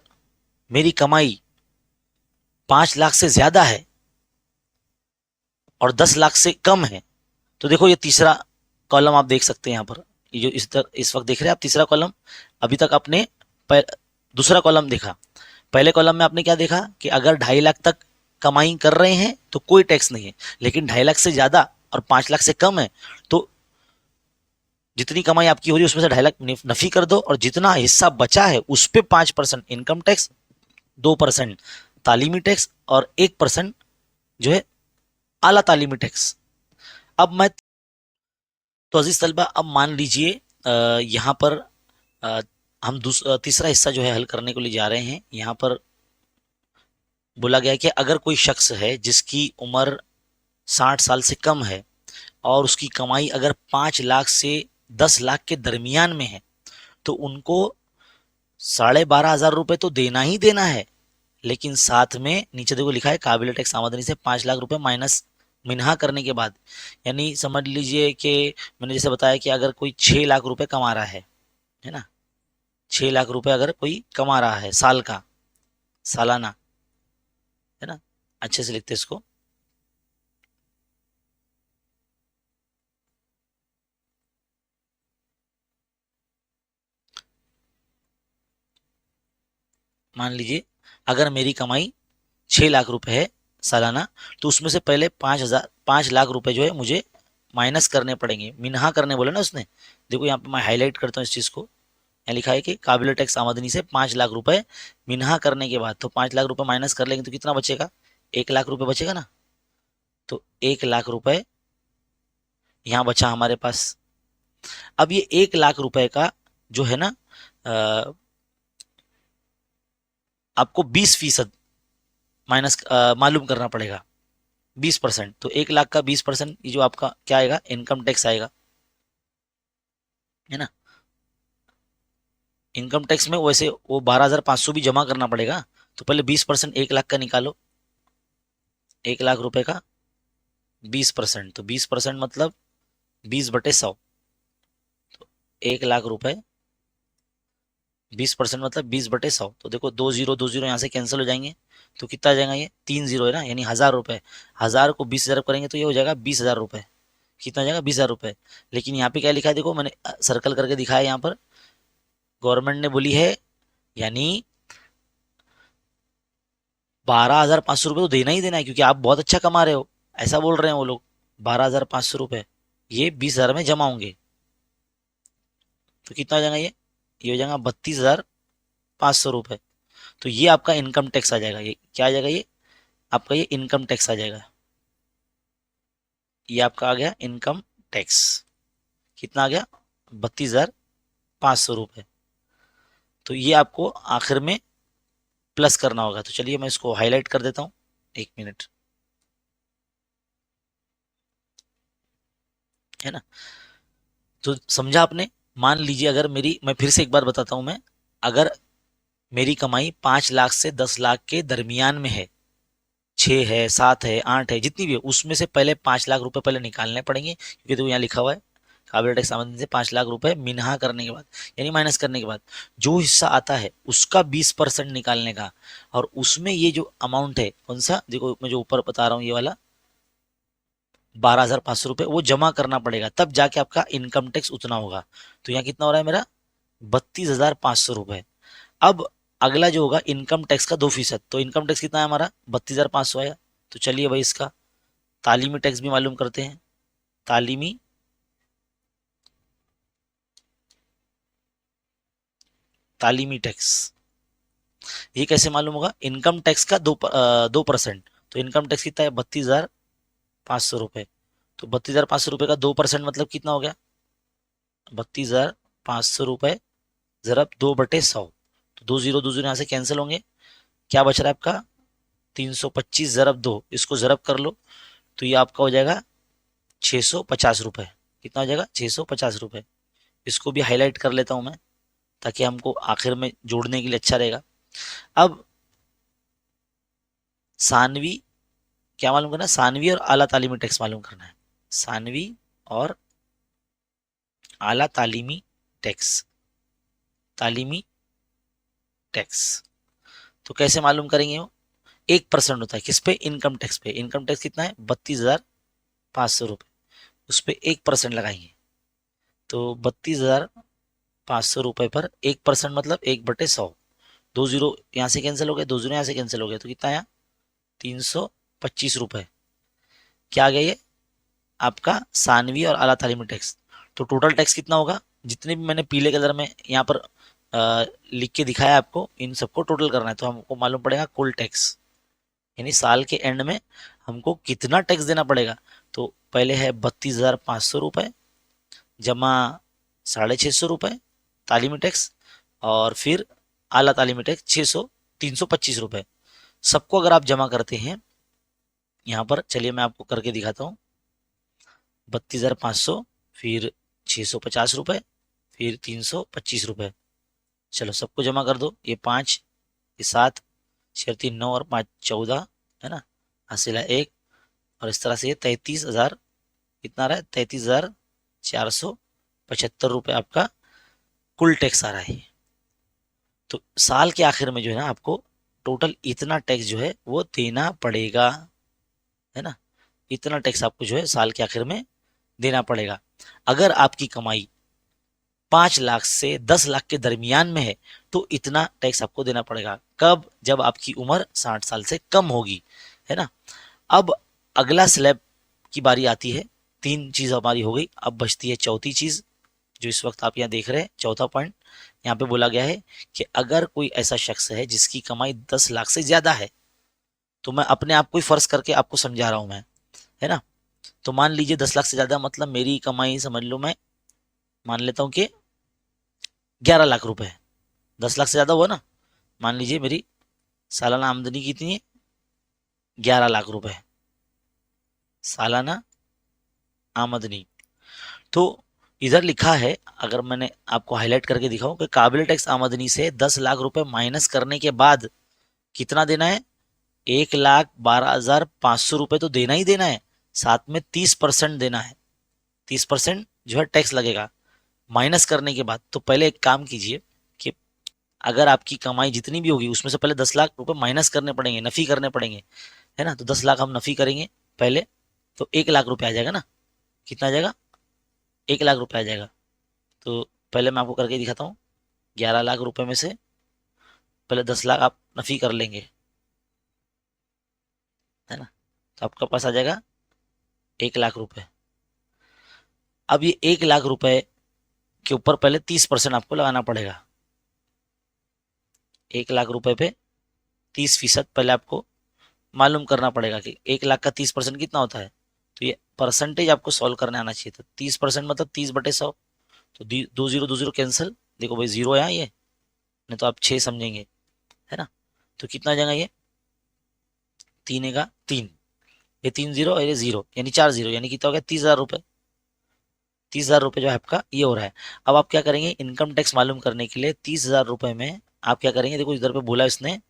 मेरी कमाई 5 लाख से ज्यादा है और 10 लाख से कम है, तो देखो ये तीसरा कॉलम आप देख सकते हैं यहाँ पर। ये जो इस वक्त देख रहे हैं आप तीसरा कॉलम। अभी तक आपने दूसरा कॉलम देखा। पहले कॉलम में आपने क्या देखा कि अगर 2.5 लाख तक कमाई कर रहे हैं तो कोई टैक्स नहीं है, लेकिन 2.5 लाख से ज्यादा और 5 लाख से कम है तो जितनी कमाई आपकी हो रही है उसमें से 2.5 लाख नफी कर दो, और जितना हिस्सा बचा है उस पर 5% इनकम टैक्स, 2% तालीमी टैक्स और 1% जो है आला तालीमी टैक्स। अब मैं तो अजीज तलबा, अब मान लीजिए यहाँ पर अ, हम तीसरा हिस्सा जो है हल करने को ले जा रहे हैं। यहाँ पर बोला गया है कि अगर कोई शख्स है जिसकी उम्र 60 साल से कम है और उसकी कमाई अगर 5 लाख से 10 लाख के दरमियान में है, तो उनको 12,500 रुपये तो देना ही देना है। लेकिन साथ में नीचे देखो लिखा है काबिल टैक्स आमदनी से 5 लाख रुपए माइनस, मिन्हा करने के बाद। यानी समझ लीजिए कि मैंने जैसे बताया कि अगर कोई 6 लाख रुपए कमा रहा है ना, 6 लाख रुपए अगर कोई कमा रहा है साल का, सालाना, है ना, अच्छे से लिखते इसको। मान लीजिए अगर मेरी कमाई 6 लाख रुपए है सालाना, तो उसमें से पहले 5 लाख रुपए जो है मुझे माइनस करने पड़ेंगे, मिन्हा करने बोले ना उसने। देखो यहाँ पे मैं हाईलाइट करता हूँ इस चीज को। यहाँ लिखा है कि काबिल टैक्स आमदनी से 5 लाख रुपए मिन्हा करने के बाद। तो 5 लाख रुपए माइनस कर लेंगे तो कितना बचेगा, 1 लाख रुपए बचेगा ना। तो 1 लाख रुपए यहाँ बचा हमारे पास। अब ये 1 लाख रुपए का जो है ना आपको 20% माइनस मालूम करना पड़ेगा, 20%। तो 1 लाख का 20% ये जो आपका क्या आएगा, इनकम टैक्स आएगा, है ना। इनकम टैक्स में वैसे वो 12,500 भी जमा करना पड़ेगा। तो पहले 20% 1 लाख का निकालो, 1 लाख रुपए का 20%। तो 20% मतलब 20/100। तो 1 लाख रुपए 20% मतलब 20/100। तो देखो दो जीरो यहाँ से कैंसिल हो जाएंगे। तो कितना आ जाएगा, ये 3 0 है ना, यानी 1,000 रुपए। 1,000 को 20,000 करेंगे तो ये हो जाएगा 20,000 रुपए। कितना हो जाएगा, 20,000 रुपए। लेकिन यहाँ पे क्या लिखा है, देखो मैंने सर्कल करके दिखाया यहाँ पर। गवर्नमेंट ने बोली है यानी 12,500 रुपये तो देना ही देना है, क्योंकि आप बहुत अच्छा कमा रहे हो, ऐसा बोल रहे हैं वो लोग। 12,500 रुपये ये 20,000 में जमा होंगे। तो कितना हो जाएगा, ये हो जाएगा 32,500 रुपये। तो ये आपका इनकम टैक्स आ जाएगा। ये क्या आ जाएगा, ये आपका ये इनकम टैक्स आ जाएगा। ये आपका आ गया इनकम टैक्स। कितना आ गया, 32,500 रुपये। तो ये आपको आखिर में प्लस करना होगा। तो चलिए मैं इसको हाईलाइट कर देता हूँ, 1 मिनट। है ना। तो समझा आपने। मान लीजिए अगर मेरी, मैं फिर से एक बार बताता हूं मैं, अगर मेरी कमाई 5 लाख से 10 लाख के दरमियान में है, 6 है 7 है 8 है जितनी भी है, उसमें से पहले 5 लाख रुपए पहले निकालने पड़ेंगे, क्योंकि तो यहाँ लिखा हुआ है काबिल टैक्स आमदनी से 5 लाख रुपए मिन्हा करने के बाद, यानी माइनस करने के बाद जो हिस्सा आता है उसका 20% निकालने का। और उसमें ये जो अमाउंट है कौन सा, देखो मैं जो ऊपर बता रहा हूँ ये वाला 12,500 रुपये वो जमा करना पड़ेगा, तब जाके आपका इनकम टैक्स उतना होगा। तो यहाँ कितना हो रहा है मेरा 32,500 रुपये। अब अगला जो होगा इनकम टैक्स का 2%, तो इनकम टैक्स कितना है हमारा 32,500 आया। तो चलिए भाई इसका तालीमी टैक्स भी मालूम करते हैं। तालीमी तालीमी टैक्स ये कैसे मालूम होगा, इनकम टैक्स का 2%। तो इनकम टैक्स कितना है 32,500 रुपये। तो 32,500 रुपये का 2% मतलब कितना हो गया 32,500 रुपये जरा 2/100। तो 2 0 यहाँ से कैंसिल होंगे, क्या बच रहा है आपका 325 × 2, इसको जरब कर लो तो ये आपका हो जाएगा 650 रुपये। कितना हो जाएगा 650 रुपये। इसको भी हाईलाइट कर लेता हूं मैं ताकि हमको आखिर में जोड़ने के लिए अच्छा रहेगा। अब सानवी क्या मालूम करना है, सानवी और आला तालीमी टैक्स मालूम करना है। सानवी और आला तालीमी टैक्स, तालीमी टैक्स तो कैसे मालूम करेंगे वो, 1% होता है किस पे, इनकम टैक्स पे। इनकम टैक्स कितना है 32,500 रुपये, उस पर 1% लगाएंगे। तो 32,500 रुपये पर 1% मतलब 1/100। 2 0 यहाँ से कैंसिल हो गए, 2 0 यहाँ से कैंसिल हो गए, तो कितना आया 325 रुपये। क्या आ गया ये आपका सानवी और आला तालीमी टैक्स। तो टोटल टैक्स कितना होगा, जितने भी मैंने पीले कलर में यहाँ पर लिख के दिखाया आपको, इन सबको टोटल करना है। तो हमको मालूम पड़ेगा कुल टैक्स, यानी साल के एंड में हमको कितना टैक्स देना पड़ेगा। तो पहले है 32,500 रुपये जमा 650 रुपये तालीमी टैक्स, और फिर आला तालीमी टैक्स 325 रुपये। सबको अगर आप जमा करते हैं यहाँ पर, चलिए मैं आपको करके दिखाता हूँ। 32,500 फिर 650 रुपये फिर 325 रुपये। चलो सबको जमा कर दो, ये 5 ये 7 6 3 9 और 5 14 है ना, हासिला 1। और इस तरह से ये 33,000 कितना रहा है 33,475 रुपये आपका कुल टैक्स आ रहा है। तो साल के आखिर में जो है ना आपको टोटल इतना टैक्स जो है वो देना पड़ेगा, है ना। इतना टैक्स आपको जो है साल के आखिर में देना पड़ेगा। अगर आपकी कमाई 5 लाख से 10 लाख के दरमियान में है तो इतना टैक्स आपको देना पड़ेगा। कब, जब आपकी उम्र 60 साल से कम होगी, है ना। अब अगला स्लैब की बारी आती है। 3 चीज हमारी हो गई, अब बचती है चौथी चीज जो इस वक्त आप यहाँ देख रहे हैं। चौथा पॉइंट यहाँ पे बोला गया है कि अगर कोई ऐसा शख्स है जिसकी कमाई 10 लाख से ज्यादा है, तो मैं अपने आप को ही फर्ज करके आपको समझा रहा हूं मैं, है ना। तो मान लीजिए 10 लाख से ज्यादा मतलब मेरी कमाई समझ लो, मैं मान लेता हूँ कि 11 लाख रुपए है। 10 लाख से ज्यादा हुआ ना, मान लीजिए मेरी सालाना आमदनी कितनी है 11 लाख रुपए सालाना आमदनी। तो इधर लिखा है, अगर मैंने आपको हाईलाइट करके दिखाऊं कि काबिल टैक्स आमदनी से 10 लाख रुपए माइनस करने के बाद कितना देना है 1,12,500 रुपये तो देना ही देना है, साथ में 30% देना है। 30% जो है टैक्स लगेगा माइनस करने के बाद। तो पहले एक काम कीजिए कि अगर आपकी कमाई जितनी भी होगी उसमें से पहले 10 लाख रुपए माइनस करने पड़ेंगे, नफी करने पड़ेंगे, है ना। तो 10 लाख हम नफी करेंगे पहले, तो 1 लाख रुपए आ जाएगा ना। कितना आ जाएगा 1 लाख रुपए आ जाएगा। तो पहले मैं आपको करके दिखाता हूँ। 11 लाख रुपए में से पहले 10 लाख आप नफी कर लेंगे, है ना। तो आपका पास आ जाएगा 1 लाख रुपए। अब ये 1 लाख रुपए के ऊपर पहले 30% आपको लगाना पड़ेगा। 1 लाख रुपए पे 30% पहले आपको मालूम करना पड़ेगा कि 1 लाख का 30% कितना होता है। तो ये परसेंटेज आपको सॉल्व करने आना चाहिए। तो 30% मतलब 30/100। तो 2 0 कैंसिल, देखो भाई जीरो है यहाँ ये, नहीं तो आप 6 समझेंगे, है ना। तो कितना आ जाएगा ये 3 का 3, ये 3 0 और ये 0 यानी 4 0, यानी कितना हो गया 30,000 रुपये। 30,000 रुपये जो है आपका ये हो रहा है। अब आप क्या करेंगे, इनकम टैक्स मालूम करने के लिए 30,000 रुपये में आप क्या करेंगे, देखो इधर पे बोला इसने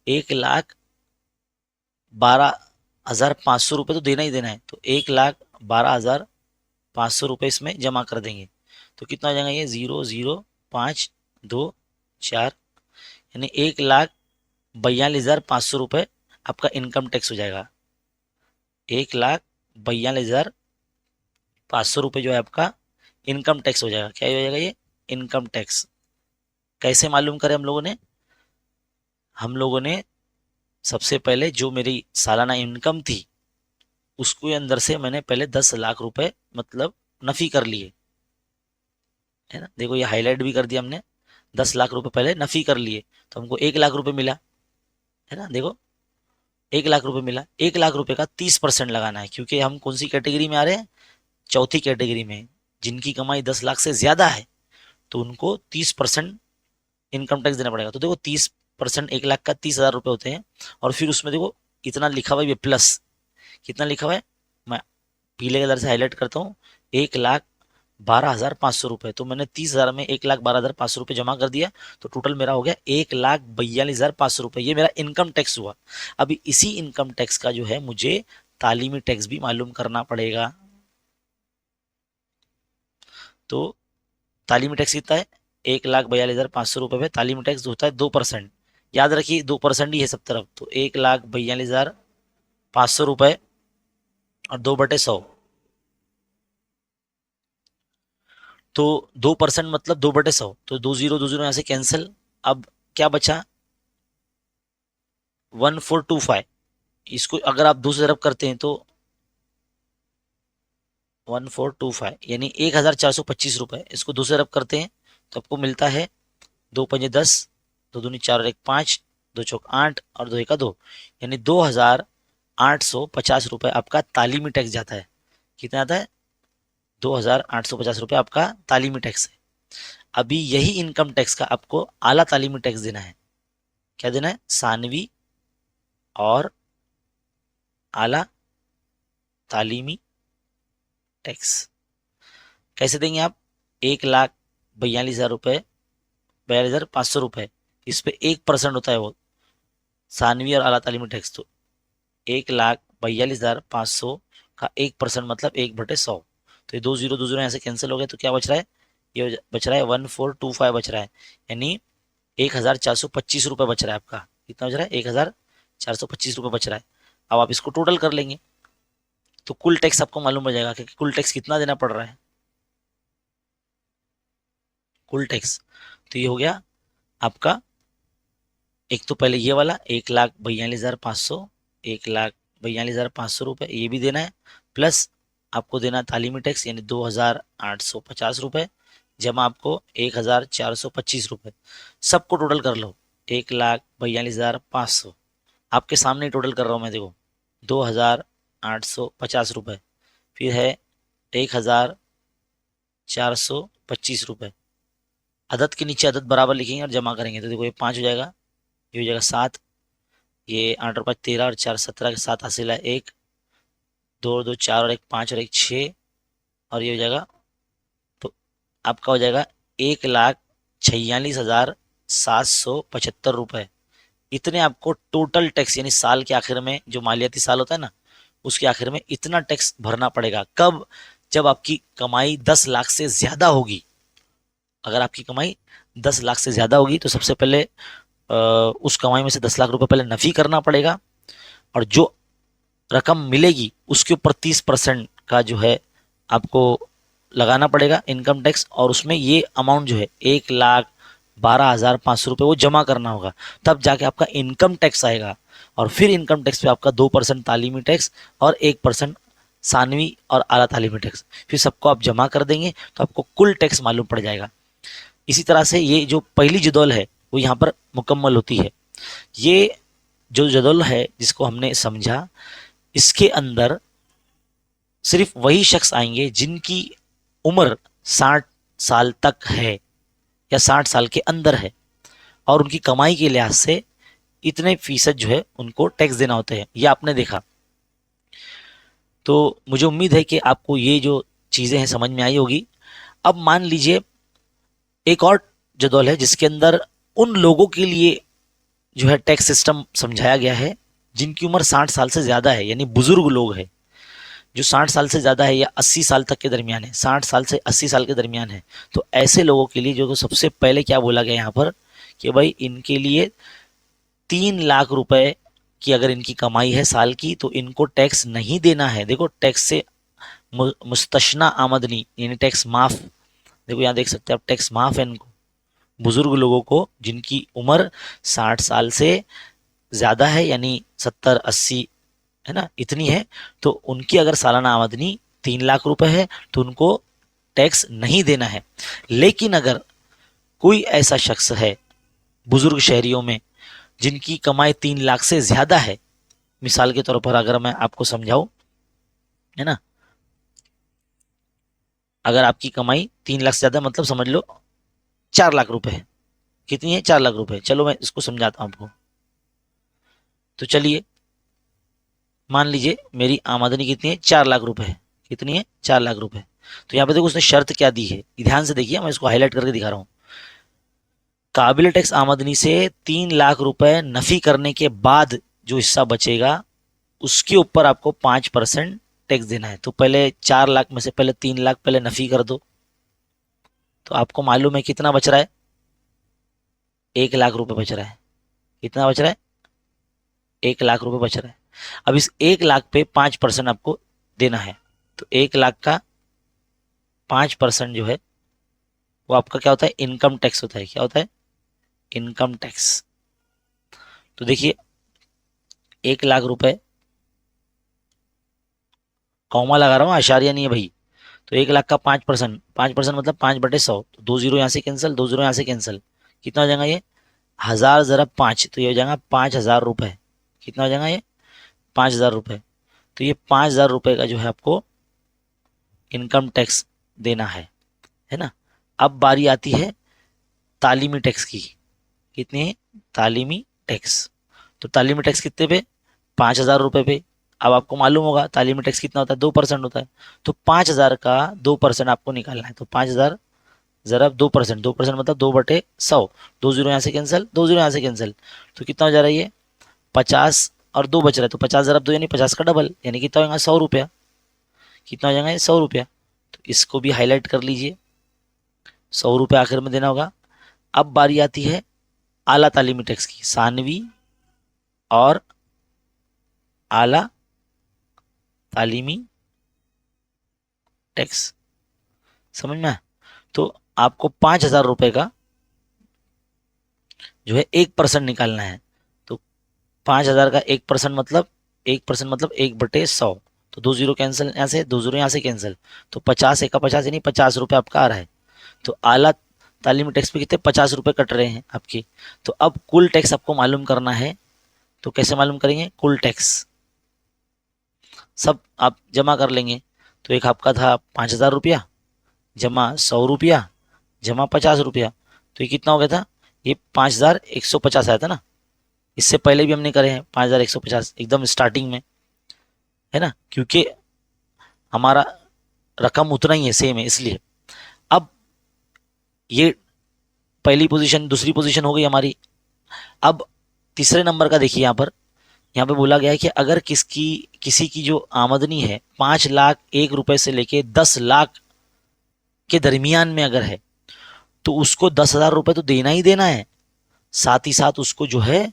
1,12,500 रुपये तो देना ही देना है, तो 1,12,500 रुपये इसमें जमा कर देंगे। तो कितना हो जाएगा ये 0,0,5,2,4, यानी 1,42,500 रुपये आपका इनकम टैक्स हो जाएगा। 1,42,500 रुपये जो है आपका इनकम टैक्स हो जाएगा। क्या हो जाएगा ये इनकम टैक्स। कैसे मालूम करें हम लोगों ने सबसे पहले जो मेरी सालाना इनकम थी उसके अंदर से मैंने पहले 10 लाख रुपए मतलब नफी कर लिए, है ना। देखो ये हाईलाइट भी कर दिया हमने, 10 लाख रुपए पहले नफी कर लिए, तो हमको 1 लाख रुपए मिला, है ना। देखो 1 लाख रुपए मिला, 1 लाख रुपए का 30% लगाना है, क्योंकि हम कौन सी कैटेगरी में आ रहे हैं, चौथी कैटेगरी में। जिनकी कमाई 10 लाख से ज्यादा है तो उनको 30% इनकम टैक्स देना पड़ेगा। तो देखो 30%, 1 लाख का 30,000 रुपये होते हैं। और फिर उसमें देखो इतना लिखा हुआ है, ये प्लस कितना लिखा हुआ है, मैं पीले कलर से हाईलाइट करता हूँ, 1,12,500 रुपये। तो मैंने 30,000 में 1,12,500 रुपये जमा कर दिया, तो टोटल मेरा हो गया 1,42,500 रुपये। ये मेरा इनकम टैक्स हुआ। अभी इसी इनकम टैक्स का जो है मुझे तालीमी टैक्स भी मालूम करना पड़ेगा। तो तालीमी टैक्स कितना है, 1,42,500 रुपये पे तालीमी टैक्स होता है 2%। याद रखिए 2% ही है सब तरफ, तो 1,42,500 रुपये और 2/100, तो 2% मतलब 2/100, तो 2 0 यहाँ से कैंसिल। अब क्या बचा 1,425। इसको अगर आप 2 से ज़रब करते हैं तो 1,425 यानी 1,425 रुपये। इसको 2 से ज़रब करते हैं तो आपको मिलता है 2 × 5 = 10, 2 दूनी 4 और 1 5, 2 चौक 8 और 2 1 2, यानी 2,850 रुपये आपका तालीमी टैक्स जाता है। कितना आता है 2,850 रुपये आपका तालीमी टैक्स है। अभी यही इनकम टैक्स का आपको आला तालीमी टैक्स देना है। क्या देना है, सानवी और आला तालीमी टैक्स। कैसे देंगे आप, 1,42,000 रुपये, 42,500 रुपये, इस पे 1% होता है वो सानवी और आला तालीमी टैक्स। तो 1,42,500 का 1% मतलब 1/100। तो ये 2 0 यहाँ से कैंसिल हो गए, तो क्या बच रहा है, ये बच रहा है 1,425 बच रहा है, यानी 1,425 रुपये बच रहा है आपका। कितना बच रहा है, 1,425 रुपये बच रहा है। अब आप इसको टोटल कर लेंगे तो कुल टैक्स आपको मालूम हो जाएगा कि कुल टैक्स कितना देना पड़ रहा है। कुल टैक्स तो ये हो गया आपका, एक तो पहले ये वाला 1,42,500, 1,42,500 रुपये ये भी देना है, प्लस आपको देना तालीमी टैक्स यानी 2,850 रुपये, जमा आपको 1,425 रुपये। सबको टोटल कर लो, 1,42,500 आपके सामने ही टोटल कर रहा हूँ मैं, देखो 2,850 रुपये, फिर है 1,425 रुपये। अदद के नीचे अदद बराबर लिखेंगे और जमा करेंगे, तो देखो ये 5 हो जाएगा, ये हो जाएगा 7, ये 8 और 5 13 और 4 17 के 7 हासिल है 1, 2 और 2 4 और 1 5 और 1 6, और ये हो जाएगा, तो आपका हो जाएगा 1,46,775 रुपये। इतने आपको टोटल टैक्स यानी साल के आखिर में जो मालियाती साल होता है ना, उसके आखिर में इतना टैक्स भरना पड़ेगा। कब, जब आपकी कमाई 10 लाख से ज्यादा होगी। अगर आपकी कमाई 10 लाख से ज्यादा होगी तो सबसे पहले उस कमाई में से 10 लाख रुपए पहले नफी करना पड़ेगा, और जो रकम मिलेगी उसके ऊपर 30% का जो है आपको लगाना पड़ेगा इनकम टैक्स, और उसमें ये अमाउंट जो है 1,12,500 रुपये वो जमा करना होगा, तब जाके आपका इनकम टैक्स आएगा। और फिर इनकम टैक्स पे आपका 2% तालीमी टैक्स और 1% सानवी और आला तालीमी टैक्स, फिर सबको आप जमा कर देंगे तो आपको कुल टैक्स मालूम पड़ जाएगा। इसी तरह से ये जो पहली जदौल है वो यहाँ पर मुकम्मल होती है। ये जो जदौल है जिसको हमने समझा, इसके अंदर सिर्फ वही शख्स आएंगे जिनकी उम्र 60 साल तक है या 60 साल के अंदर है, और उनकी कमाई के लिहाज से इतने फीसद जो है उनको टैक्स देना होता है। ये आपने देखा। तो मुझे उम्मीद है कि आपको ये जो चीज़ें हैं समझ में आई होगी। अब मान लीजिए एक और जदौल है जिसके अंदर उन लोगों के लिए जो है टैक्स सिस्टम समझाया गया है जिनकी उम्र 60 साल से ज्यादा है, यानी बुजुर्ग लोग हैं जो 60 साल से ज्यादा है या 80 साल तक के दरमियान है, 60 साल से 80 साल के दरमियान है। तो ऐसे लोगों के लिए जो तो सबसे पहले क्या बोला गया यहाँ पर कि भाई इनके लिए 3 लाख रुपए की अगर इनकी कमाई है साल की तो इनको टैक्स नहीं देना है। देखो टैक्स से मुस्तशना आमदनी यानी टैक्स माफ, देखो यहाँ देख सकते हैं आप टैक्स माफ है इनको, बुजुर्ग लोगों को जिनकी उम्र 60 साल से ज्यादा है यानी 70-80 है ना इतनी है, तो उनकी अगर सालाना आमदनी 3 लाख रुपए है तो उनको टैक्स नहीं देना है। लेकिन अगर कोई ऐसा शख्स है बुजुर्ग शहरियों में जिनकी कमाई 3 लाख से ज्यादा है, मिसाल के तौर पर अगर मैं आपको समझाऊं, है ना, अगर आपकी कमाई 3 लाख से ज्यादा मतलब समझ लो 4 लाख रुपए है, कितनी है 4 लाख रुपए, चलो मैं इसको समझाता हूं आपको। तो चलिए मान लीजिए मेरी आमदनी कितनी है 4 लाख रुपए है, कितनी है 4 लाख रुपए। तो यहाँ पे देखो उसने शर्त क्या दी है, ध्यान से देखिए, मैं इसको हाईलाइट करके दिखा रहा हूँ। काबिल टैक्स आमदनी से 3 लाख रुपए नफी करने के बाद जो हिस्सा बचेगा उसके ऊपर आपको 5% टैक्स देना है। तो पहले 4 लाख में से पहले 3 लाख पहले नफी कर दो, तो आपको मालूम है कितना बच रहा है, 1 लाख रुपए बच रहा है। कितना बच रहा है, 1 लाख रुपए बच रहा है। अब इस 1 लाख पे 5% आपको देना है, तो 1 लाख का 5% जो है वो आपका क्या होता है, इनकम टैक्स होता है। क्या होता है, इनकम टैक्स। तो देखिए 1 लाख रुपए, कौमा लगा रहा हूँ आशारिया नहीं है भाई। तो 1 लाख का 5%, 5% मतलब 5/100, तो 2 जीरो यहाँ से कैंसिल, 2 जीरो यहाँ से कैंसिल, कितना हो जाएगा ये 1000 ज़रा 5, तो ये हो जाएगा 5000 रुपए। कितना हो जाएगा ये 5000 रुपए। तो ये 5000 रुपए का जो है आपको इनकम टैक्स देना है ना। अब बारी आती है तालीमी टैक्स की, कितनी है तालीमी टैक्स। तो तालीमी टैक्स कितने पे, 5000 रुपए पे। अब आपको मालूम होगा तालीमी टैक्स कितना होता है, 2% होता है। तो 5000 का 2% आपको निकालना है। तो 5000 जरा 2%, 2% मतलब 2/100, 2 जीरो यहाँ से कैंसिल, 2 जीरो यहाँ से कैंसिल, तो कितना हो जा रहा है ये 50 और 2 बच रहा है। तो 50 ज़रब 2 यानी 50 का डबल, यानी कितना होगा 100 रुपया। कितना हो जाएगा ये 100 रुपया। तो इसको भी हाईलाइट कर लीजिए, 100 रुपये आखिर में देना होगा। अब बारी आती है आला तालीमी टैक्स की, सानवी और आला तालीमी टैक्स, समझ में आया? तो आपको 5000 रुपये का जो है 1% निकालना है। तो 5000 का 1% मतलब 1% मतलब 1/100, तो 2 जीरो कैंसिल यहाँ से, 2 जीरो यहाँ से कैंसिल, तो 50 1 का 50 यानी 50 रुपये आपका आ रहा है। तो आला तालीमी टैक्स पे कितने 50 रुपये कट रहे हैं आपकी। तो अब कुल टैक्स आपको मालूम करना है, तो कैसे मालूम करेंगे, कुल टैक्स सब आप जमा कर लेंगे। तो एक आपका था 5000 रुपया जमा 100 रुपया जमा 50 रुपया, तो ये कितना हो गया था, ये 5150 आया था ना। इससे पहले भी हमने करे हैं 5150 एकदम स्टार्टिंग में, है ना, क्योंकि हमारा रकम उतना ही है, सेम है इसलिए। अब ये पहली पोजीशन, दूसरी पोजीशन हो गई हमारी। अब तीसरे नंबर का देखिए, यहाँ पे बोला गया है कि अगर किसी की जो आमदनी है 5 लाख 1 रुपए से लेके 10 लाख के दरमियान में अगर है तो उसको 10,000 रुपए तो देना ही देना है, साथ ही साथ उसको जो है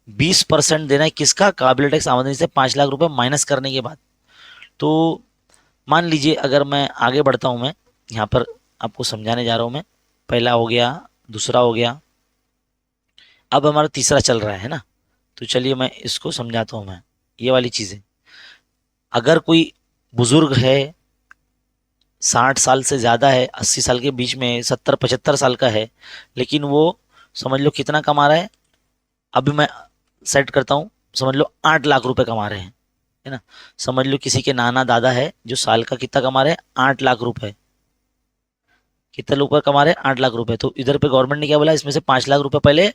20% देना है, किसका, काबिल टैक्स आमदनी से 5 लाख रुपए माइनस करने के बाद। तो मान लीजिए अगर मैं आगे बढ़ता हूं, मैं यहाँ पर आपको समझाने जा रहा हूं। मैं पहला हो गया, दूसरा हो गया, अब हमारा तीसरा चल रहा है ना। तो चलिए मैं इसको समझाता हूं। मैं ये वाली चीजें, अगर कोई बुजुर्ग है 60 साल से ज़्यादा है, 80 साल के बीच में, 70-75 साल का है, लेकिन वो समझ लो कितना कमा रहा है, अभी मैं सेट करता हूँ, समझ लो 8 लाख रुपए कमा रहे हैं, है ना। समझ लो किसी के नाना दादा है जो साल का कितना कमा रहे हैं, 8 लाख रुपए। कितने लोग कमा रहे हैं, 8 लाख रुपए। तो इधर पे गवर्नमेंट ने क्या बोला, इसमें से 5 लाख रुपए पहले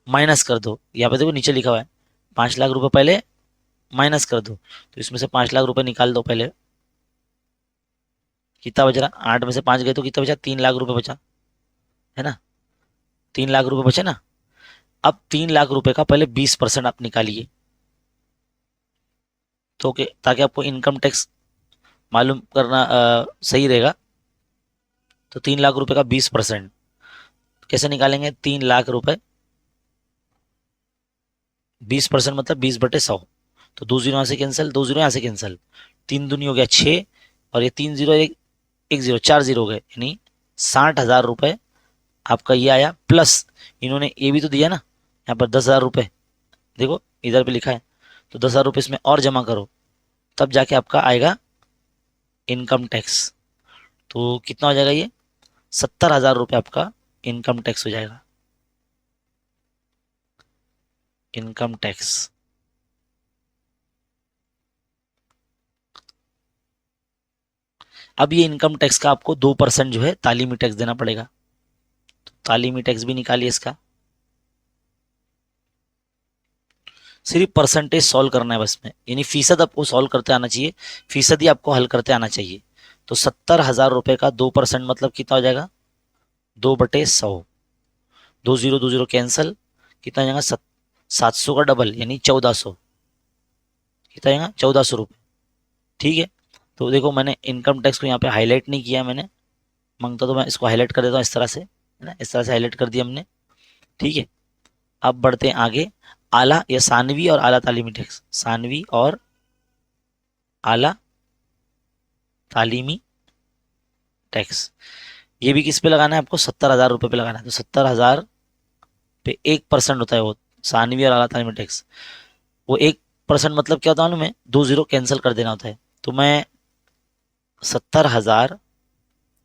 माइनस कर दो। यहाँ पे देखो नीचे लिखा हुआ है 5 लाख रुपए पहले माइनस कर दो। तो इसमें से 5 लाख रुपए निकाल दो पहले, कितना बच रहा, 8 में से 5 गए तो कितना बचा, 3 लाख रुपए बचा, है ना, 3 लाख रुपए बचे ना। अब 3 लाख रुपए का पहले 20% आप निकालिए, तो ताकि आपको इनकम टैक्स मालूम करना सही रहेगा। तो 3 लाख रुपए का 20% कैसे निकालेंगे, 3 लाख रुपए 20% मतलब 20/100। तो 2 जीरो यहाँ से कैंसिल, 2 जीरो यहाँ से कैंसिल, 3 दूनी हो गया 6, और ये 3 जीरो, एक जीरो, 4 जीरो हो गए, यानी 60,000 रुपए आपका ये आया। प्लस इन्होंने ये भी तो दिया ना यहाँ पर 10,000 रुपए, देखो इधर पे लिखा है, तो 10,000 रुपए इसमें और जमा करो, तब जाके आपका आएगा इनकम टैक्स। तो कितना हो जाएगा ये, 70,000 रुपये आपका इनकम टैक्स हो जाएगा, इनकम टैक्स। अब ये इनकम टैक्स का आपको 2% जो है तालीमी टैक्स देना पड़ेगा, तो तालीमी टैक्स भी निकालिए इसका। सिर्फ परसेंटेज सॉल्व करना है बस में, यानी फीसद आपको सॉल्व करते आना चाहिए, फीसद ही आपको हल करते आना चाहिए। तो 70,000 रुपये का 2% मतलब कितना हो जाएगा, 2/100, 2 जीरो कैंसल, कितना हो जाएगा, 700 का डबल यानी 1400, कितना आएगा, 1400 रुपये। ठीक है, तो देखो मैंने इनकम टैक्स को यहाँ पे हाईलाइट नहीं किया, मैंने मांगता तो मैं इसको हाईलाइट कर देता हूँ इस तरह से, है ना, इस तरह से हाईलाइट कर दिया हमने। ठीक है, अब बढ़ते हैं आगे। आला या सानवी और आला तालीमी टैक्स, सानवी और आला तालीमी टैक्स, ये भी किस पे लगाना है आपको, 70,000 रुपये पे लगाना है। तो 70,000 पे 1% होता है वो सानवी और आला तालीमी टैक्स। वो 1% मतलब क्या होता है, मैं 2 जीरो कैंसिल कर देना होता है। तो मैं 70,000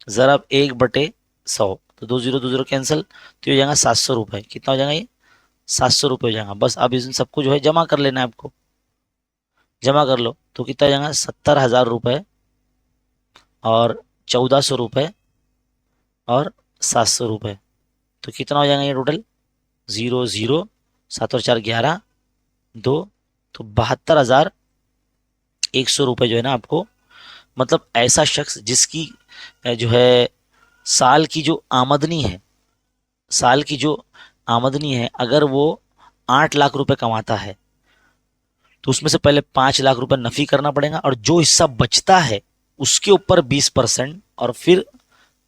ज़रब 1/100, तो 2 जीरो कैंसिल, तो ये हो जाएगा 700 रुपये। कितना हो जाएगा ये, 700 रुपये हो जाएगा। बस अब इसमें सबको जो है जमा कर लेना है आपको, जमा कर लो। तो कितना हो जाएगा, 70,000 रुपये और 1,400 रुपये और 700 रुपये, तो कितना हो जाएगा ये टोटल, 0 0, 7 और 4 11, 2, तो 72,100 रुपये जो है ना आपको, मतलब ऐसा शख्स जिसकी जो है साल की जो आमदनी है, साल की जो आमदनी है, अगर वो 8 लाख रुपए कमाता है, तो उसमें से पहले 5 लाख रुपए नफी करना पड़ेगा, और जो हिस्सा बचता है उसके ऊपर 20%, और फिर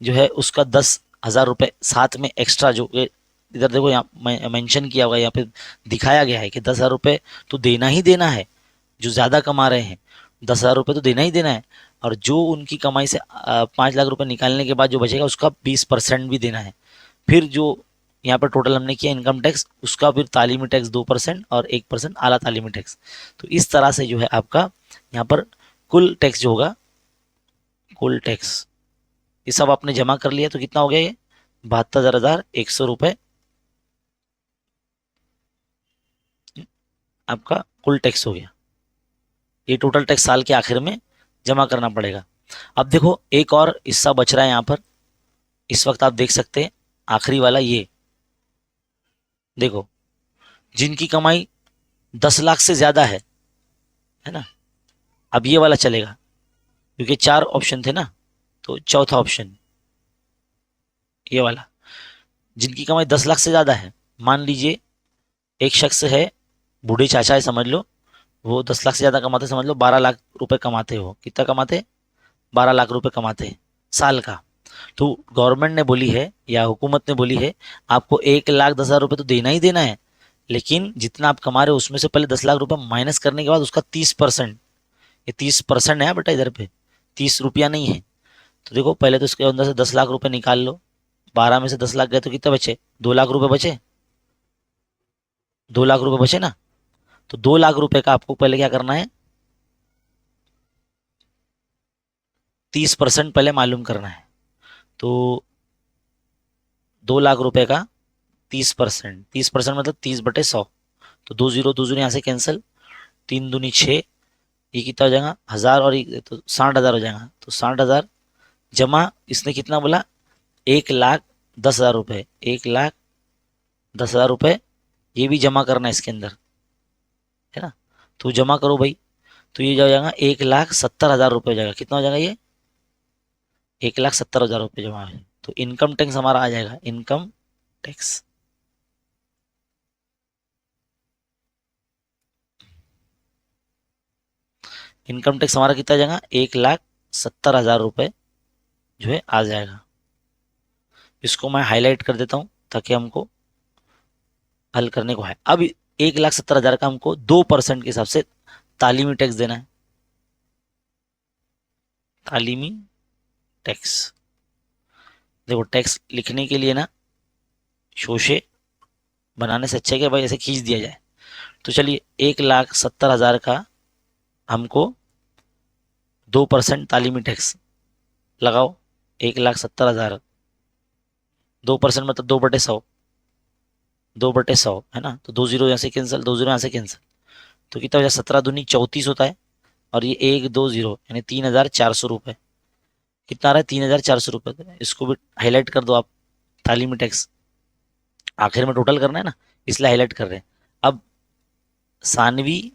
जो है उसका 10,000 रुपये साथ में एक्स्ट्रा, जो इधर देखो यहाँ मेंशन किया हुआ है, यहाँ पे दिखाया गया है कि 10,000 रुपये तो देना ही देना है, जो ज़्यादा कमा रहे हैं 10,000 रुपये तो देना ही देना है, और जो उनकी कमाई से 5 लाख रुपए निकालने के बाद जो बचेगा उसका 20% भी देना है। फिर जो यहाँ पर टोटल हमने किया इनकम टैक्स, उसका फिर तालीमी टैक्स 2% और 1% आला तालीमी टैक्स। तो इस तरह से जो है आपका यहाँ पर कुल टैक्स जो होगा, कुल टैक्स ये सब आपने जमा कर लिया, तो कितना हो गया ये, 72,100 रुपये आपका कुल टैक्स हो गया। ये टोटल टैक्स साल के आखिर में जमा करना पड़ेगा। अब देखो एक और हिस्सा बच रहा है यहाँ पर, इस वक्त आप देख सकते हैं आखिरी वाला, ये देखो जिनकी कमाई 10 लाख से ज्यादा है ना, अब ये वाला चलेगा, क्योंकि 4 ऑप्शन थे ना, तो चौथा ऑप्शन ये वाला, जिनकी कमाई 10 लाख से ज्यादा है। मान लीजिए एक शख्स है, बूढ़े चाचा है समझ लो, वो 10 लाख से ज्यादा कमाते, समझ लो 12 लाख रुपए कमाते हो, कितना कमाते, 12 लाख रुपए कमाते हैं साल का। तो गवर्नमेंट ने बोली है या हुकूमत ने बोली है, आपको 1,10,000 रुपये तो देना ही देना है, लेकिन जितना आप कमा रहे हो उसमें से पहले 10 लाख रुपए माइनस करने के बाद उसका 30%, ये 30% है बेटा इधर पे, 30 रुपया नहीं है। तो देखो पहले तो इसके अंदर से 10 लाख रुपए निकाल लो, 12 में से 10 लाख गए तो कितने बचे, 2 लाख रुपए बचे, 2 लाख रुपए बचे ना। तो 2 लाख रुपए का आपको पहले क्या करना है, 30% पहले मालूम करना है। तो 2 लाख रुपए का 30%, 30% मतलब 30/100, तो 2 जीरो यहाँ से कैंसिल, 3 दूनी 6, ये कितना हो जाएगा 1,000, और तो 60,000 हो जाएगा। तो 60,000 जमा, इसने कितना बोला, 1,10,000 रुपये, 1,10,000 रुपये ये भी जमा करना है इसके अंदर, है ना। तो जमा करो भाई, तो ये हो जाएगा 1,70,000 रुपये हो जाएगा। कितना हो जाएगा ये, 1,70,000 रुपये जमा है, तो इनकम टैक्स हमारा आ जाएगा, इनकम टैक्स इनकम टैक्स हमारा कितना जाएगा, 1,70,000 रुपये जो है आ जाएगा। इसको मैं हाईलाइट कर देता हूँ ताकि हमको हल करने को है। अब 1,70,000 का हमको 2% के हिसाब से तालीमी टैक्स देना है, तालीमी टैक्स। देखो टैक्स लिखने के लिए ना शोशे बनाने से अच्छा है कि भाई ऐसे खींच दिया जाए। तो चलिए 1,70,000 का हमको 2% तालीमी टैक्स लगाओ। 1,70,000 2% मतलब 2/100, 2/100 है ना, तो 2 जीरो यहाँ से कैंसिल, 2 जीरो यहाँ से कैंसिल, तो कितना हो जाए, 17×2 = 34 होता है। और ये 1 2 0 यानी 3,400 रुपये कितना आ रहा है, 3,400 रुपये। इसको भी हाईलाइट कर दो आप, तालीमी टैक्स आखिर में टोटल करना है ना, इसलिए हाईलाइट कर रहे हैं। अब सानवी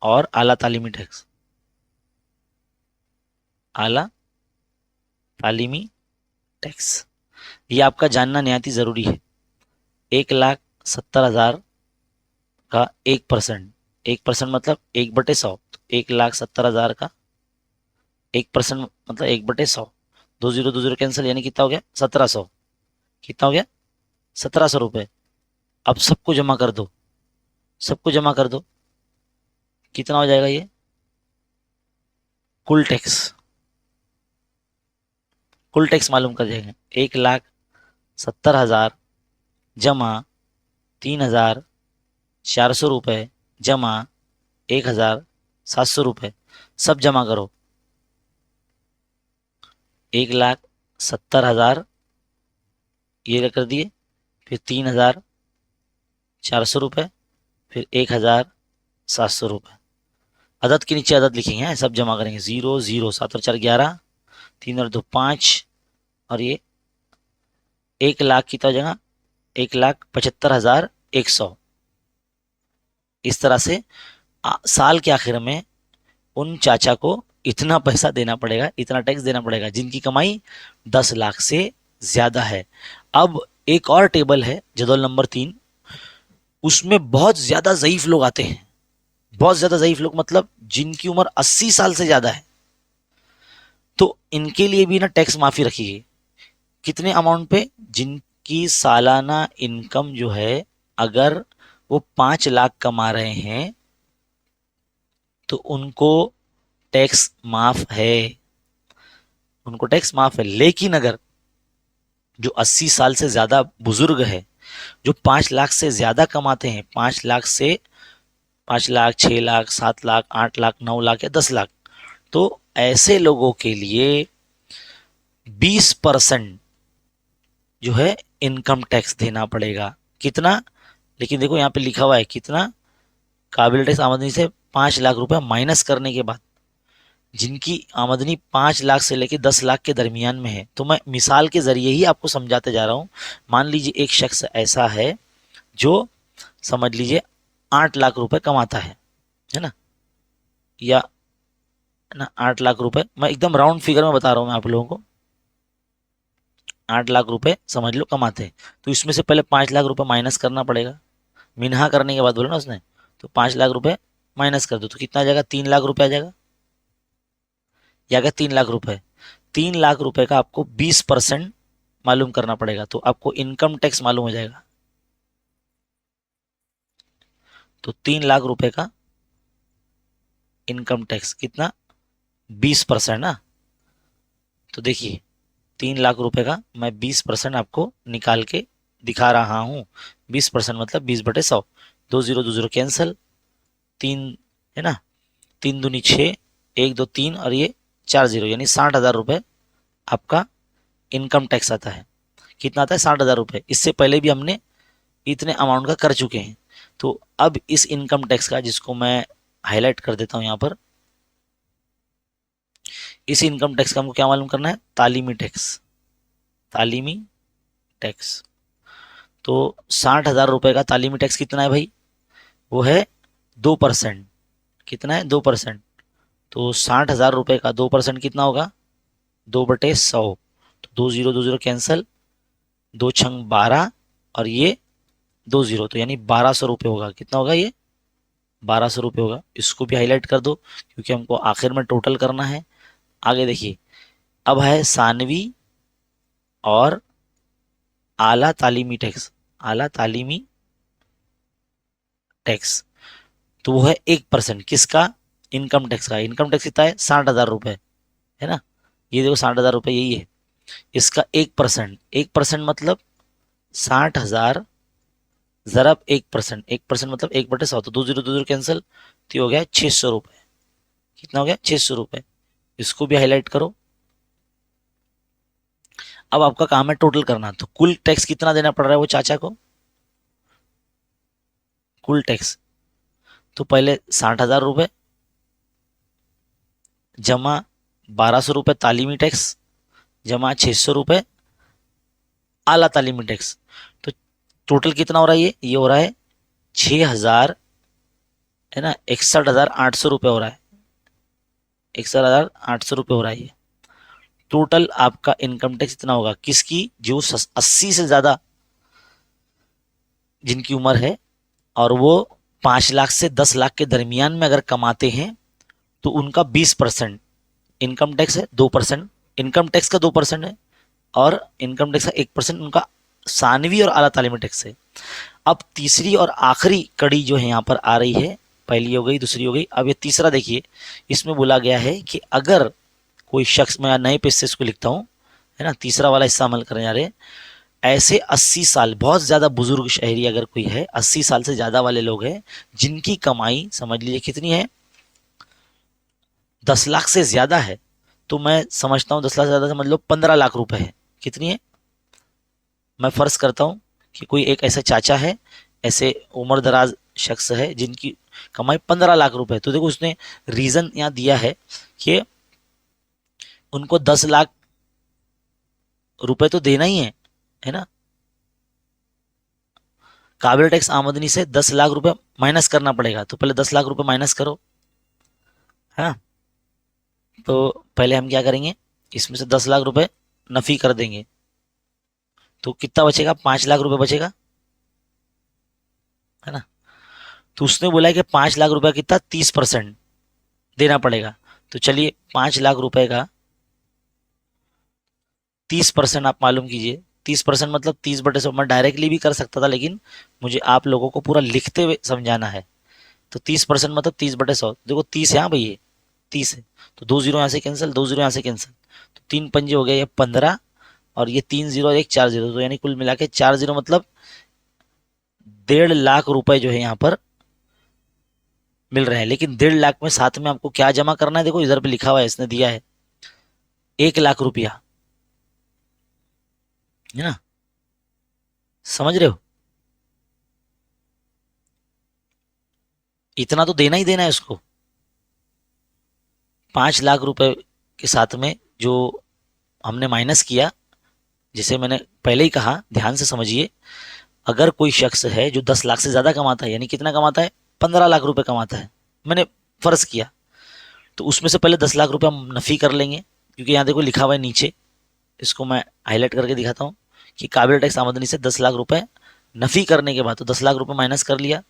और आला तालीमी टैक्स, आला तालीमी टैक्स ये आपका जानना निहायत ही जरूरी है। 1,70,000 का 1%, 1% मतलब 1/100, तो 1,70,000 का 1% मतलब 1/100, 2 जीरो 2 जीरो कैंसिल, यानी कितना हो गया, 1,700। कितना हो गया, 1,700 रुपये। अब सबको जमा कर दो, सबको जमा कर दो, कितना हो जाएगा ये, कुल टैक्स, कुल टैक्स मालूम कर जाएंगे। 1,70,000 जमा 3,400 रुपये जमा 1,700 रुपये, सब जमा करो। 1,70,000 ये कर दिए, फिर 3,400 रुपये, फिर 1,700 रुपये। अदद के नीचे अदद लिखेंगे हैं, सब जमा करेंगे। 0 0 7 और 4 11, 3 और 2 5, और ये 1,00,000 की तो जगह 1,75,100। इस तरह से साल के आखिर में उन चाचा को इतना पैसा देना पड़ेगा, इतना टैक्स देना पड़ेगा जिनकी कमाई 10 लाख से ज्यादा है। अब एक और टेबल है, जदवल नंबर 3, उसमें बहुत ज्यादा ज़ईफ लोग आते हैं। बहुत ज्यादा ज़ईफ लोग मतलब जिनकी उम्र 80 साल से ज्यादा है, तो इनके लिए भी ना टैक्स माफी रखी है। कितने अमाउंट पे, जिनकी सालाना इनकम जो है, अगर वो 5 लाख कमा रहे हैं तो उनको टैक्स माफ है, उनको टैक्स माफ है। लेकिन अगर जो 80 साल से ज्यादा बुजुर्ग है, जो 5 लाख से ज्यादा कमाते हैं, 5 लाख से 5 लाख 6 लाख 7 लाख 8 लाख 9 लाख या 10 लाख, तो ऐसे लोगों के लिए 20% जो है इनकम टैक्स देना पड़ेगा। कितना, लेकिन देखो यहाँ पे लिखा हुआ है कितना, काबिल टैक्स आमदनी से 5 लाख रुपए माइनस करने के बाद। जिनकी आमदनी 5 लाख से लेकर 10 लाख के दरमियान में है, तो मैं मिसाल के जरिए ही आपको समझाते जा रहा हूँ। मान लीजिए एक शख्स ऐसा है जो समझ लीजिए 8 लाख रुपए कमाता है ना, या ना 8 लाख रुपए, मैं एकदम राउंड फिगर में बता रहा हूँ मैं आप लोगों को। 8 लाख रुपए समझ लो कमाते हैं, तो इसमें से पहले 5 लाख रुपए माइनस करना पड़ेगा। मिनहा करने के बाद बोला ना उसने, तो 5 लाख रुपए माइनस कर दो तो कितना आ जाएगा, 3 लाख रुपए आ जाएगा। या अगर 3 लाख रुपए, 3 लाख रुपए का आपको 20% मालूम करना पड़ेगा, तो आपको इनकम टैक्स मालूम हो जाएगा। तो 3 लाख रुपए का इनकम टैक्स कितना, 20% ना। तो देखिए 3 लाख रुपए का मैं 20% आपको निकाल के दिखा रहा हूँ। 20% मतलब 20/100, 2 जीरो 2 जीरो कैंसल, 3 है ना, 3 दूनी 6, 1 2 3 और ये 4 जीरो, यानी 60,000 रुपये आपका इनकम टैक्स आता है। कितना आता है, 60,000 रुपये। इससे पहले भी हमने इतने अमाउंट का कर चुके हैं। तो अब इस इनकम टैक्स का, जिसको मैं हाईलाइट कर देता हूँ यहाँ पर, इस इनकम टैक्स का हमको क्या मालूम करना है, तालीमी टैक्स, तालीमी टैक्स। तो 60,000 रुपये का तालीमी टैक्स कितना है भाई, वो है 2%। कितना है, 2%। तो 60,000 रुपये का 2% कितना होगा, 2/100। तो 2 0 कैंसिल, 2 छंग 12, और ये 2 0, तो यानी 1200 रुपये होगा। कितना होगा ये, 1200 रुपये होगा। इसको भी हाईलाइट कर दो क्योंकि हमको आखिर में टोटल करना है। आगे देखिए, अब है सानवी और आला तालीमी टैक्स। आला तालीमी टैक्स, तो वो है 1%। किसका, इनकम टैक्स का। इनकम टैक्स कितना है, 60,000 रुपये है ना। ये देखो 60,000 रुपये यही है। इसका 1%, 1% मतलब 60,000 ज़रब 1%, 1% मतलब 1/100। तो 2 0 कैंसिल, तो ये हो गया 600 रुपये। कितना हो गया, 600 रुपये। इसको भी हाईलाइट करो। अब आपका काम है टोटल करना। तो कुल टैक्स कितना देना पड़ रहा है वो चाचा को, कुल टैक्स। तो पहले 60,000 रुपये जमा 1200 रुपये तालीमी टैक्स, जमा 600 रुपये आला तालीमी टैक्स। तो टोटल कितना हो रहा है, ये हो रहा है 6,000, है ना, 61,800 रुपये हो रहा है। 61,800 रुपये हो रहा है ये। टोटल आपका इनकम टैक्स इतना होगा किसकी, जो 80 से ज्यादा जिनकी उम्र है और वो 5 लाख से 10 लाख के दरमियान में अगर कमाते हैं, तो उनका 20% इनकम टैक्स है, 2% इनकम टैक्स का 2% है, और इनकम टैक्स का 1% उनका सानवी और आला तालीमी टैक्स है। अब तीसरी और आखिरी कड़ी जो है यहाँ पर आ रही है, पहली हो गई, दूसरी हो गई, अब ये तीसरा देखिए। इसमें बोला गया है कि अगर कोई शख्स, मैं नए पेज से इसको लिखता हूँ, है ना, तीसरा वाला हिस्सा अमल करने जा रहे हैं। ऐसे 80 साल, बहुत ज़्यादा बुजुर्ग शहरी अगर कोई है, 80 साल से ज़्यादा वाले लोग हैं, जिनकी कमाई समझ लीजिए कितनी है, 10 लाख से ज़्यादा है। तो मैं समझता हूँ 10 लाख से ज़्यादा समझ लो 15 लाख रुपए है। कितनी है, मैं फ़र्ज करता हूँ कि कोई एक ऐसा चाचा है, ऐसे उम्र दराज शख्स है जिनकी कमाई 15 लाख रुपए। तो देखो उसने रीज़न यहाँ दिया है कि उनको 10 लाख रुपए तो देना ही है ना। काबिल टैक्स आमदनी से 10 लाख रुपए माइनस करना पड़ेगा। तो पहले 10 लाख रुपए माइनस करो, है ना। तो पहले हम क्या करेंगे, इसमें से 10 लाख रुपए नफी कर देंगे। तो कितना बचेगा, 5 लाख रुपए बचेगा, है ना। तो उसने बोला है कि 5 लाख रुपए कितना, 30% देना पड़ेगा। तो चलिए 5 लाख रुपए का 30% आप मालूम कीजिए। 30% मतलब 30/100। मैं डायरेक्टली भी कर सकता था, लेकिन मुझे आप लोगों को पूरा लिखते हुए समझाना है। तो 30% मतलब 30/100। देखो 30 यहाँ भाई, ये 30 है। तो 2 0 यहाँ से कैंसिल, 2 0 यहाँ से कैंसिल, तो 3 पंजे हो गया, ये 15, और ये 3 0 और एक 4 0, तो यानी कुल मिला के 4 0 मतलब 1.5 लाख रुपए जो है यहाँ पर मिल रहे हैं। लेकिन 1.5 लाख में साथ में आपको क्या जमा करना है, देखो इधर पे लिखा हुआ है, इसने दिया है 1 लाख रुपया, है ना। समझ रहे हो, इतना तो देना ही देना है उसको। 5 लाख रुपए के साथ में जो हमने माइनस किया, जिसे मैंने पहले ही कहा, ध्यान से समझिए। अगर कोई शख्स है जो 10 लाख से ज्यादा कमाता है, यानी कितना कमाता है, 15 लाख रुपए कमाता है, मैंने फर्ज किया, तो उसमें से पहले 10 लाख रुपए हम नफी कर लेंगे। क्योंकि यहाँ देखो लिखा हुआ है नीचे, इसको मैं हाईलाइट करके दिखाता हूँ कि काबिल टैक्स आमदनी से 10 लाख रुपए नफी करने के बाद, तो 10 लाख रुपए माइनस कर लिया,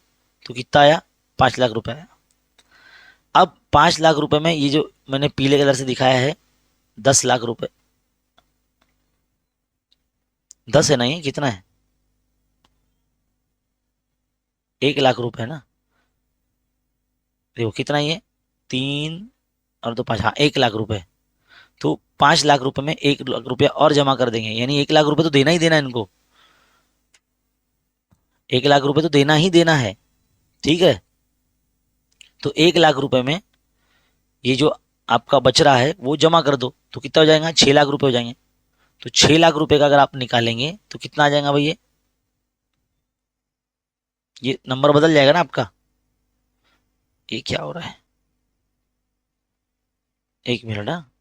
तो कितना आया, 5 लाख रुपए आया। अब 5 लाख रुपए में ये जो मैंने पीले कलर से दिखाया है, 10 लाख रुपए, 10 है ना, ये कितना है, 1 लाख रुपए है ना। देखो कितना ये, 3 और 2 5, हाँ 1 लाख रुपए। तो 5 लाख रुपए में 1 लाख रुपया और जमा कर देंगे, यानी 1 लाख रुपए तो देना ही देना है इनको। 1 लाख रुपए तो देना ही देना है, ठीक है। तो 1 लाख रुपए में ये जो आपका बच रहा है वो जमा कर दो, तो कितना हो जाएगा, 6 लाख रुपए हो जाएंगे। तो 6 लाख रुपए का अगर आप निकालेंगे तो कितना आ जाएगा भाई, ये नंबर बदल जाएगा ना आपका। ये क्या हो रहा है, एक मिनट, हाँ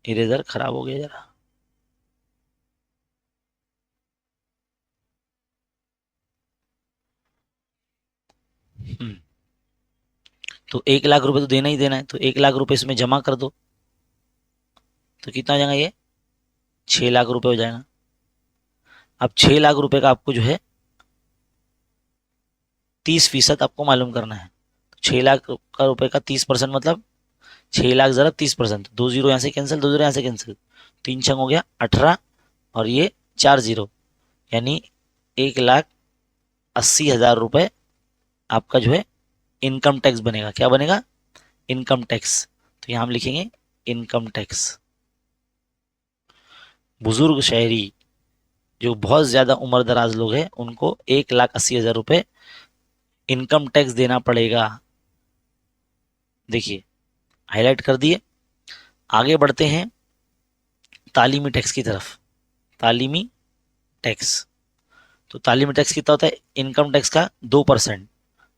इरेजर खराब हो गया जरा। तो 1 लाख रुपए तो देना ही देना है, तो 1 लाख रुपए इसमें जमा कर दो, तो कितना हो जाएगा ये 6 लाख रुपए हो जाएगा। अब 6 लाख रुपए का आपको जो है 30% आपको मालूम करना है। 6 लाख का रुपए का 30% मतलब 6 लाख ज़रा 30%, 2 जीरो यहाँ से कैंसिल, 2 जीरो यहाँ से कैंसिल, 3 छंग हो गया 18, और ये 4 जीरो, यानी 1,80,000 रुपए आपका जो है इनकम टैक्स बनेगा। क्या बनेगा? Income tax. तो यहाँ हम लिखेंगे इनकम टैक्स। बुजुर्ग शहरी जो बहुत ज़्यादा उम्र दराज लोग हैं उनको 1,80,000 रुपए इनकम टैक्स देना पड़ेगा। देखिए हाईलाइट कर दिए। आगे बढ़ते हैं तालीमी टैक्स की तरफ। तालीमी टैक्स, तो तालीमी टैक्स कितना होता है? इनकम टैक्स का 2%।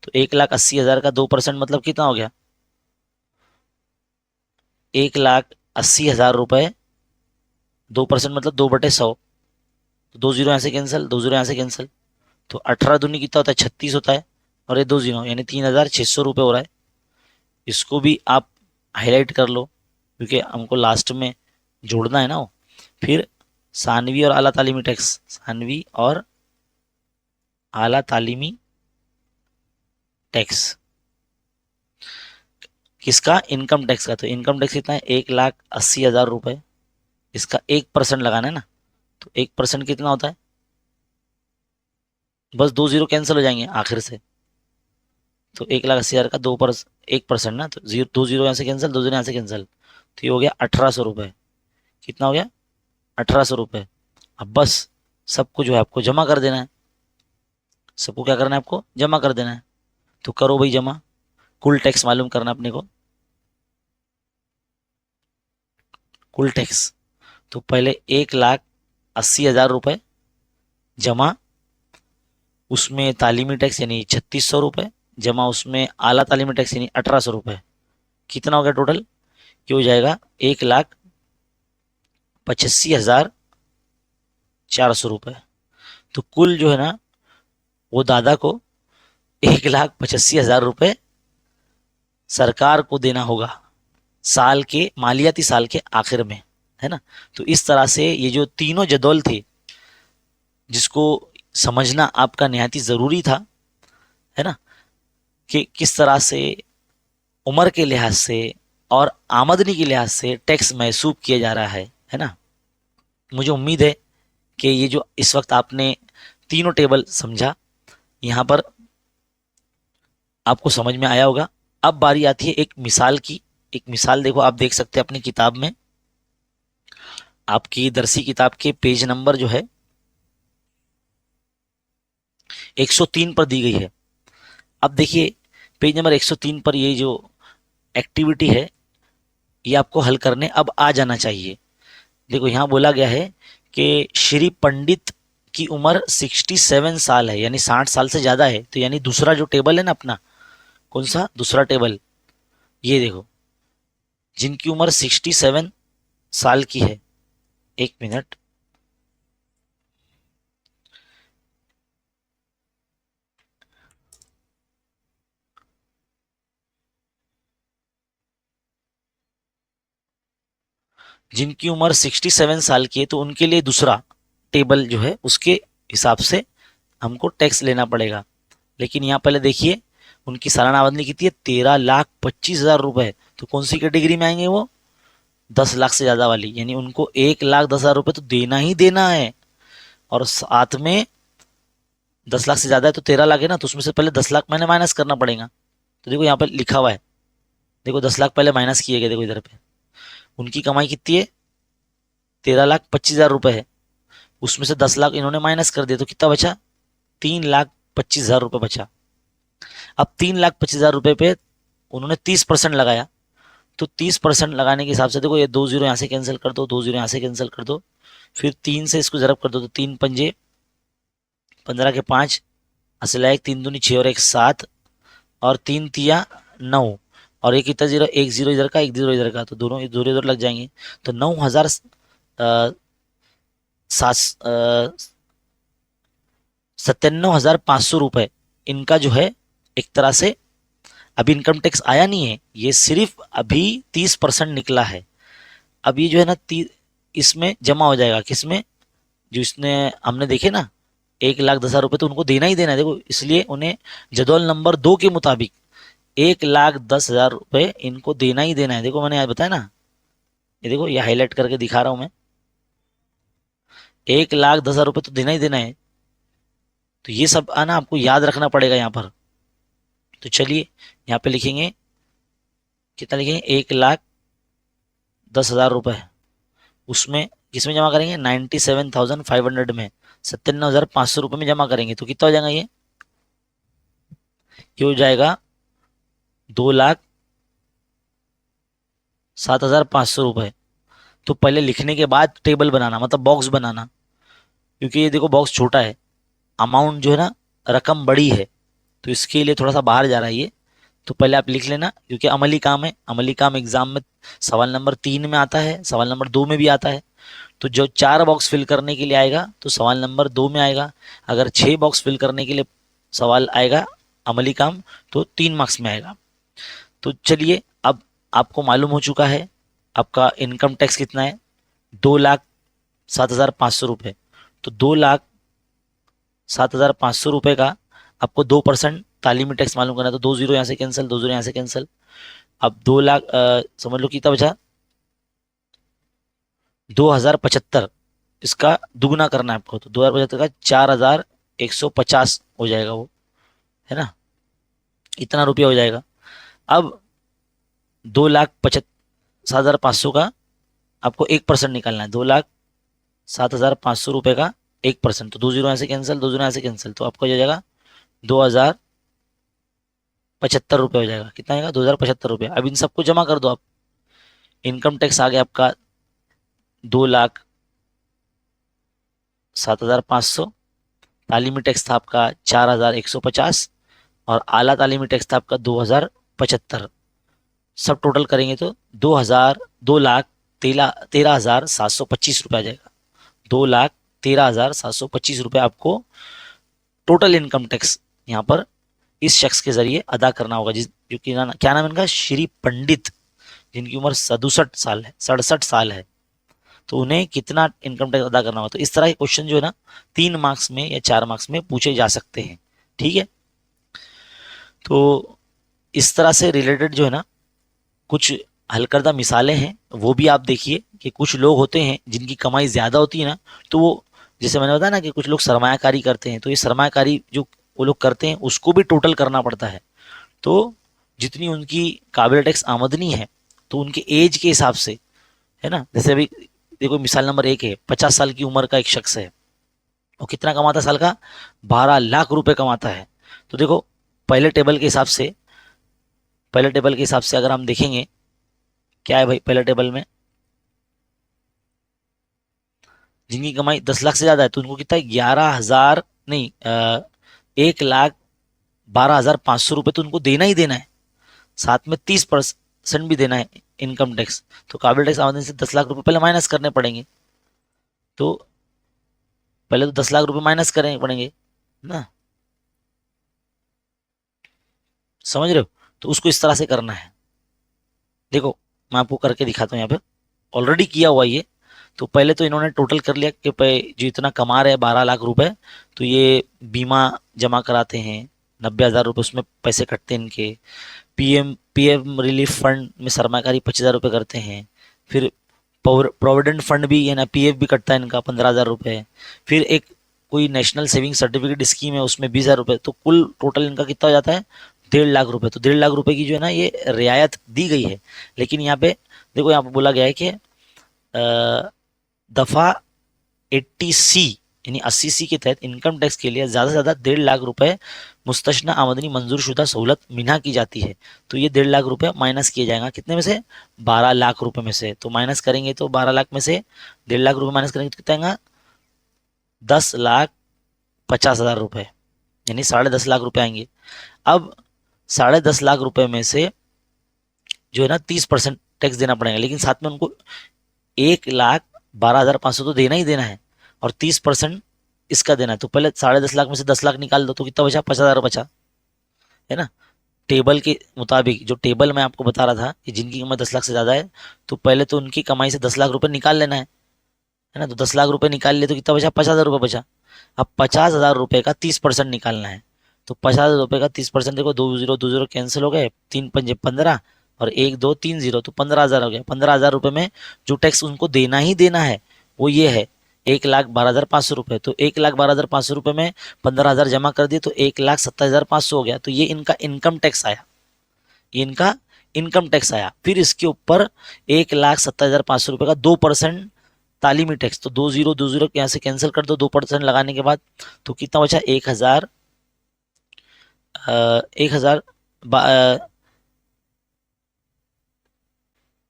तो 1,80,000 का 2% मतलब कितना हो गया? 1,80,000 रुपए 2% मतलब 2/100। तो 2 जीरो यहाँ से कैंसिल, 2 जीरो यहाँ से कैंसिल, तो 18 दूनी कितना होता है? 36 होता है, और ये 2 जीरो यानी 3,600 रुपये हो रहा है। इसको भी आप हाईलाइट कर लो क्योंकि हमको लास्ट में जोड़ना है ना वो। फिर सानवी और आला तालीमी टैक्स, सानवी और आला तालीमी टैक्स किसका? इनकम टैक्स का। तो इनकम टैक्स कितना है? 1,80,000 रुपए। इसका 1% लगाना है ना, तो 1% कितना होता है? बस 2 जीरो कैंसिल हो जाएंगे आखिर से, तो 1,80,000 का 1% ना, तो 2 जीरो यहाँ से कैंसिल, 2 जीरो यहाँ से कैंसिल, तो ये हो गया 1,800 रुपये। कितना हो गया? 1,800 रुपये। अब बस सबको जो है आपको जमा कर देना है। सबको क्या करना है? आपको जमा कर देना है। तो करो भाई जमा। कुल टैक्स मालूम करना अपने को, कुल टैक्स। तो पहले 1,80,000 रुपये जमा, उसमें तालीमी टैक्स यानी 3,600 रुपये जमा, उसमें आला तालीमी टैक्स यानी 1,800 रुपये। कितना हो गया टोटल? ये हो जाएगा 1,85,400 रुपये। तो कुल जो है ना वो दादा को 1,85,000 रुपये सरकार को देना होगा साल के, मालियाती साल के आखिर में, है ना। तो इस तरह से ये जो तीनों जदौल थे जिसको समझना आपका निहायती ज़रूरी था, है ना, कि किस तरह से उम्र के लिहाज से और आमदनी के लिहाज से टैक्स महसूब किया जा रहा है ना। मुझे उम्मीद है कि ये जो इस वक्त आपने तीनों टेबल समझा, यहाँ पर आपको समझ में आया होगा। अब बारी आती है एक मिसाल की। एक मिसाल देखो, आप देख सकते हैं अपनी किताब में, आपकी दरसी किताब के पेज नंबर जो है 103 पर दी गई है। अब देखिए पेज नंबर 103 पर ये जो एक्टिविटी है ये आपको हल करने अब आ जाना चाहिए। देखो यहाँ बोला गया है कि श्री पंडित की उम्र 67 साल है, यानी 60 साल से ज़्यादा है। तो यानी दूसरा जो टेबल है ना अपना, कौन सा दूसरा टेबल? ये देखो, जिनकी उम्र 67 साल की है। एक मिनट, जिनकी उम्र 67 साल की है तो उनके लिए दूसरा टेबल जो है उसके हिसाब से हमको टैक्स लेना पड़ेगा। लेकिन यहाँ पहले देखिए उनकी सालाना आमदनी कितनी है? 13,25,000 रुपए। तो कौन सी कैटेगरी में आएंगे वो? 10 लाख से ज़्यादा वाली, यानी उनको 1,10,000 रुपये तो देना ही देना है। और साथ में 10 लाख से ज़्यादा है तो 13 लाख है ना, तो उसमें से पहले 10 लाख मैंने माइनस करना पड़ेगा। तो देखो यहाँ पर लिखा हुआ है, देखो 10 लाख पहले माइनस किए गए। देखो इधर पे उनकी कमाई कितनी है? 13,25,000 रुपये है। उसमें से 10 लाख इन्होंने माइनस कर दिया तो कितना बचा? 3,25,000 रुपये बचा। अब 3,25,000 रुपये पे उन्होंने 30% लगाया, तो 30% लगाने के हिसाब से देखो ये 2 जीरो यहाँ से कैंसिल कर दो, 2 जीरो यहाँ से कैंसिल कर दो, फिर 3 से इसको ज़रब कर दो, तो 3 पंजे 15 के 5, असल एक 3 दूनी 6 और 1 7, और 3 तिया 9, और एक कितना जीरो? 1 जीरो इधर का, 1 जीरो इधर का, तो दोनों इधर इधर लग जाएंगे। तो 9,000 97,500 रुपये इनका जो है एक तरह से अभी इनकम टैक्स आया नहीं है, ये सिर्फ अभी 30% निकला है। अब ये जो है ना इसमें जमा हो जाएगा, किसमें, जो इसने हमने देखे ना 1,10,000 रुपये तो उनको देना ही देना है। देखो इसलिए उन्हें जदौल नंबर 2 के मुताबिक 1,10,000 रुपये इनको देना ही देना है। देखो मैंने आज बताया ना, ये देखो ये हाईलाइट करके दिखा रहा हूं मैं, 1,10,000 रुपये तो देना ही देना है। तो ये सब आना आपको याद रखना पड़ेगा यहाँ पर। तो चलिए यहाँ पे लिखेंगे, कितना लिखेंगे, 1,10,000 रुपये, उसमें किसमें जमा करेंगे, 97,500 में, 97,500 रुपये में जमा करेंगे। तो कितना हो जाएगा ये हो जाएगा 2,07,500 रुपये। तो पहले लिखने के बाद टेबल बनाना, मतलब बॉक्स बनाना, क्योंकि ये देखो बॉक्स छोटा है, अमाउंट जो है ना रकम बड़ी है, तो इसके लिए थोड़ा सा बाहर जा रहा है ये। तो पहले आप लिख लेना, क्योंकि अमली काम है, अमली काम एग्जाम में सवाल नंबर 3 में आता है, सवाल नंबर 2 में भी आता है। तो जो 4 बॉक्स फिल करने के लिए आएगा तो सवाल नंबर 2 में आएगा, अगर 6 बॉक्स फिल करने के लिए सवाल आएगा अमली काम तो 3 मार्क्स में आएगा। तो चलिए अब आपको मालूम हो चुका है आपका इनकम टैक्स कितना है, 2,07,500 रुपये। तो 2,07,500 रुपये का आपको 2% तालीमी टैक्स मालूम करना है। तो 2 जीरो यहाँ से कैंसिल, 2 जीरो यहाँ से कैंसिल। अब 2 लाख समझ लो कितना बचा, 2,075, इसका दुगना करना है आपको। तो 2,075 का 4,150 हो जाएगा वो, है ना, इतना रुपया हो जाएगा। अब 2,07,500 का आपको 1% निकालना है, 2,07,500 रुपये का 1%। तो 2 जीरो यहाँ से कैंसिल, 2 जीरो यहाँ से कैंसिल, तो आपको हो जाएगा 2,075 रुपये हो जाएगा। कितना आएगा, 2,075 रुपये। अब इन सबको जमा कर दो आप, इनकम टैक्स आ गया आपका 2,07,500, तालीमी टैक्स था आपका 4,150 और आला तालीमी टैक्स था आपका 2,075। सब टोटल करेंगे तो 2,13,725 रुपये आ जाएगा। 2,13,725 रुपये आपको टोटल इनकम टैक्स यहाँ पर इस शख्स के जरिए अदा करना होगा, जिस जो कि क्या नाम इनका, श्री पंडित, जिनकी उम्र 67 साल है। तो उन्हें कितना इनकम टैक्स अदा करना होगा। तो इस तरह के क्वेश्चन जो है ना 3 मार्क्स में या 4 मार्क्स में पूछे जा सकते हैं, ठीक है। तो इस तरह से रिलेटेड जो है ना कुछ हल करदा मिसालें हैं, वो भी आप देखिए कि कुछ लोग होते हैं जिनकी कमाई ज़्यादा होती है ना, तो वो जैसे मैंने बताया ना कि कुछ लोग सरमायाकारी करते हैं, तो ये सरमायाकारी जो वो लोग करते हैं उसको भी टोटल करना पड़ता है। तो जितनी उनकी काबिल टैक्स आमदनी है तो उनके एज के हिसाब से, है ना, जैसे अभी देखो मिसाल नंबर 1 है, 50 साल की उम्र का एक शख्स है, वो कितना कमाता है साल का, 12 लाख रुपए कमाता है। तो देखो पहले टेबल के हिसाब से, अगर हम देखेंगे क्या है भाई, पहले टेबल में जिनकी कमाई 10 लाख से ज्यादा है तो उनको कितना है, 11,000 नहीं 1,12,500 रुपये तो उनको देना ही देना है, साथ में 30% भी देना है इनकम टैक्स। तो काबिल टैक्स आमदनी से 10 लाख रुपए पहले माइनस करने पड़ेंगे। तो पहले तो 10 लाख रुपए माइनस करने पड़ेंगे ना, समझ रहे हो। तो उसको इस तरह से करना है। देखो मैं आपको करके दिखाता हूँ, यहाँ पे ऑलरेडी किया हुआ ये। तो पहले तो इन्होंने टोटल कर लिया कि जो इतना कमा रहे हैं 12 लाख रुपए, तो ये बीमा जमा कराते हैं 90,000 रुपये, उसमें पैसे कटते हैं इनके। पीएम रिलीफ फंड में सरमाकारी 25,000 रुपये करते हैं। फिर प्रोविडेंट फंड भी है ना, पीएफ भी कटता है इनका 15,000 रुपये। फिर एक कोई नेशनल सेविंग सर्टिफिकेट स्कीम है उसमें 20,000 रुपये। तो कुल टोटल इनका कितना हो जाता है, 1,50,000 रुपये। तो 1,50,000 रुपये की जो है ना ये रियायत दी गई है। लेकिन यहाँ पे देखो, यहाँ पे बोला गया है कि दफा 80C यानी 80C के तहत इनकम टैक्स के लिए ज़्यादा से ज़्यादा 1,50,000 रुपये मुस्तशना आमदनी मंजूर शुदा सहूलत मिना की जाती है। तो ये 1,50,000 रुपये माइनस किए जाएगा कितने में से, 12 लाख रुपए में से। तो माइनस करेंगे तो 12 लाख में से 1,50,000 रुपये माइनस करेंगे तो कितना आएगा, 10,50,000 रुपये, यानी 10.5 लाख रुपए आएंगे। अब 10.5 लाख रुपए में से जो है ना 30% टैक्स देना पड़ेगा, लेकिन साथ में उनको 1,12,500 तो देना ही देना है और 30% इसका देना है। तो पहले 10.5 लाख में से 10 लाख निकाल दो तो कितना बचा, 50,000 बचा, है ना। टेबल के मुताबिक, जो टेबल मैं आपको बता रहा था कि जिनकी कीमत 10 लाख से ज़्यादा है, तो पहले तो उनकी कमाई से 10 लाख रुपए निकाल लेना है ना। तो 10 लाख रुपए निकाल लिए तो कितना बचा, 50,000 रुपये बचा। अब 50,000 रुपये का 30% निकालना है। तो 50,000 रुपये का 30%, देखो 2 जीरो कैंसिल हो गए, 3 पंजे 15 और 1 2 3 0, तो 15,000 हो गया। 15,000 रुपये में जो टैक्स उनको देना ही देना है वो ये है 1,12,500 रुपये। तो 1,12,500 रुपये में 15,000 जमा कर दिए तो 1,27,500 हो गया। तो ये इनका इनकम टैक्स आया, ये इनका इनकम टैक्स आया। फिर इसके ऊपर 1,27,500 रुपये का 2% तालीमी टैक्स। तो 2 जीरो यहाँ से कैंसिल कर दो 2% लगाने के बाद, तो कितना बचा, 1,000, 1,000,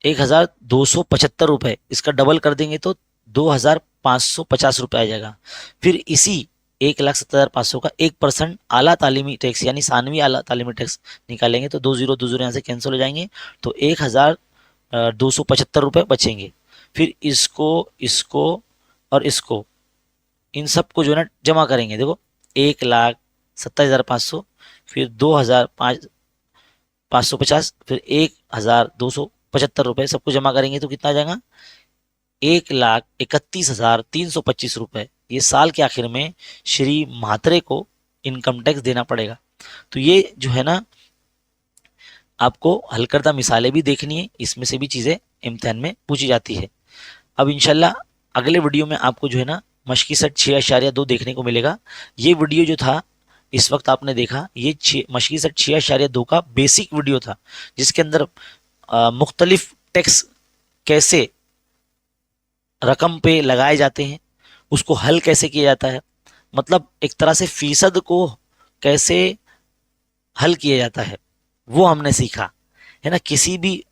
1,275 रुपये। इसका डबल कर देंगे तो 2,550 रुपये आ जाएगा। फिर इसी 1,70,500 का 1% आला तालीमी टैक्स यानी सानवी आला तालीमी टैक्स निकालेंगे तो 2 जीरो यहाँ से कैंसिल हो जाएंगे, तो 1,275 रुपये बचेंगे। फिर इसको, इसको और इसको, इन सब को जो है ना जमा करेंगे। देखो 1,27,500, फिर 2,550, फिर 1,275 रुपये, सबको जमा करेंगे तो कितना आ जाएगा, 1,31,325 रुपये। ये साल के आखिर में श्री म्हात्रे को इनकम टैक्स देना पड़ेगा। तो ये जो है ना आपको हल करदा मिसालें भी देखनी है, इसमें से भी चीज़ें इम्तिहान में पूछी जाती है। अब इंशाल्लाह अगले वीडियो में आपको जो है ना मशकी सेट 6.2 देखने को मिलेगा। ये वीडियो जो था इस वक्त आपने देखा, ये मशकी सेट 6.2 का बेसिक वीडियो था, जिसके अंदर मुख्तलिफ टैक्स कैसे रकम पे लगाए जाते हैं, उसको हल कैसे किया जाता है, मतलब एक तरह से फीसद को कैसे हल किया जाता है वो हमने सीखा है ना। किसी भी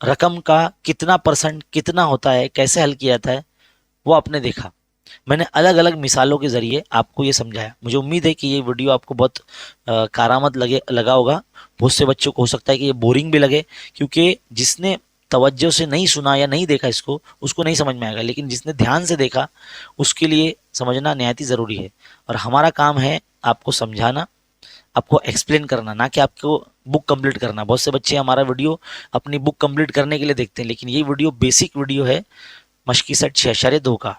रकम का कितना परसेंट कितना होता है, कैसे हल किया जाता है, वो आपने देखा। मैंने अलग अलग मिसालों के ज़रिए आपको ये समझाया। मुझे उम्मीद है कि ये वीडियो आपको बहुत कारामद लगा होगा। बहुत से बच्चों को हो सकता है कि ये बोरिंग भी लगे, क्योंकि जिसने तवज्जो से नहीं सुना या नहीं देखा इसको, उसको नहीं समझ में आएगा, लेकिन जिसने ध्यान से देखा उसके लिए समझना निहायत ही ज़रूरी है। और हमारा काम है आपको समझाना, आपको एक्सप्लेन करना, ना कि आपको बुक कंप्लीट करना। बहुत से बच्चे हमारा वीडियो अपनी बुक कंप्लीट करने के लिए देखते हैं, लेकिन ये वीडियो बेसिक वीडियो है मशकी सेट 6.2 का,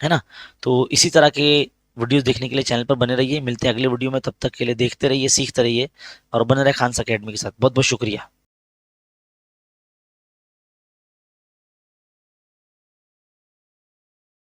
है ना। तो इसी तरह के वीडियोस देखने के लिए चैनल पर बने रहिए। मिलते हैं अगले वीडियो में, तब तक के लिए देखते रहिए, सीखते रहिए और बने रहे खान अकेडमी के साथ। बहुत बहुत शुक्रिया।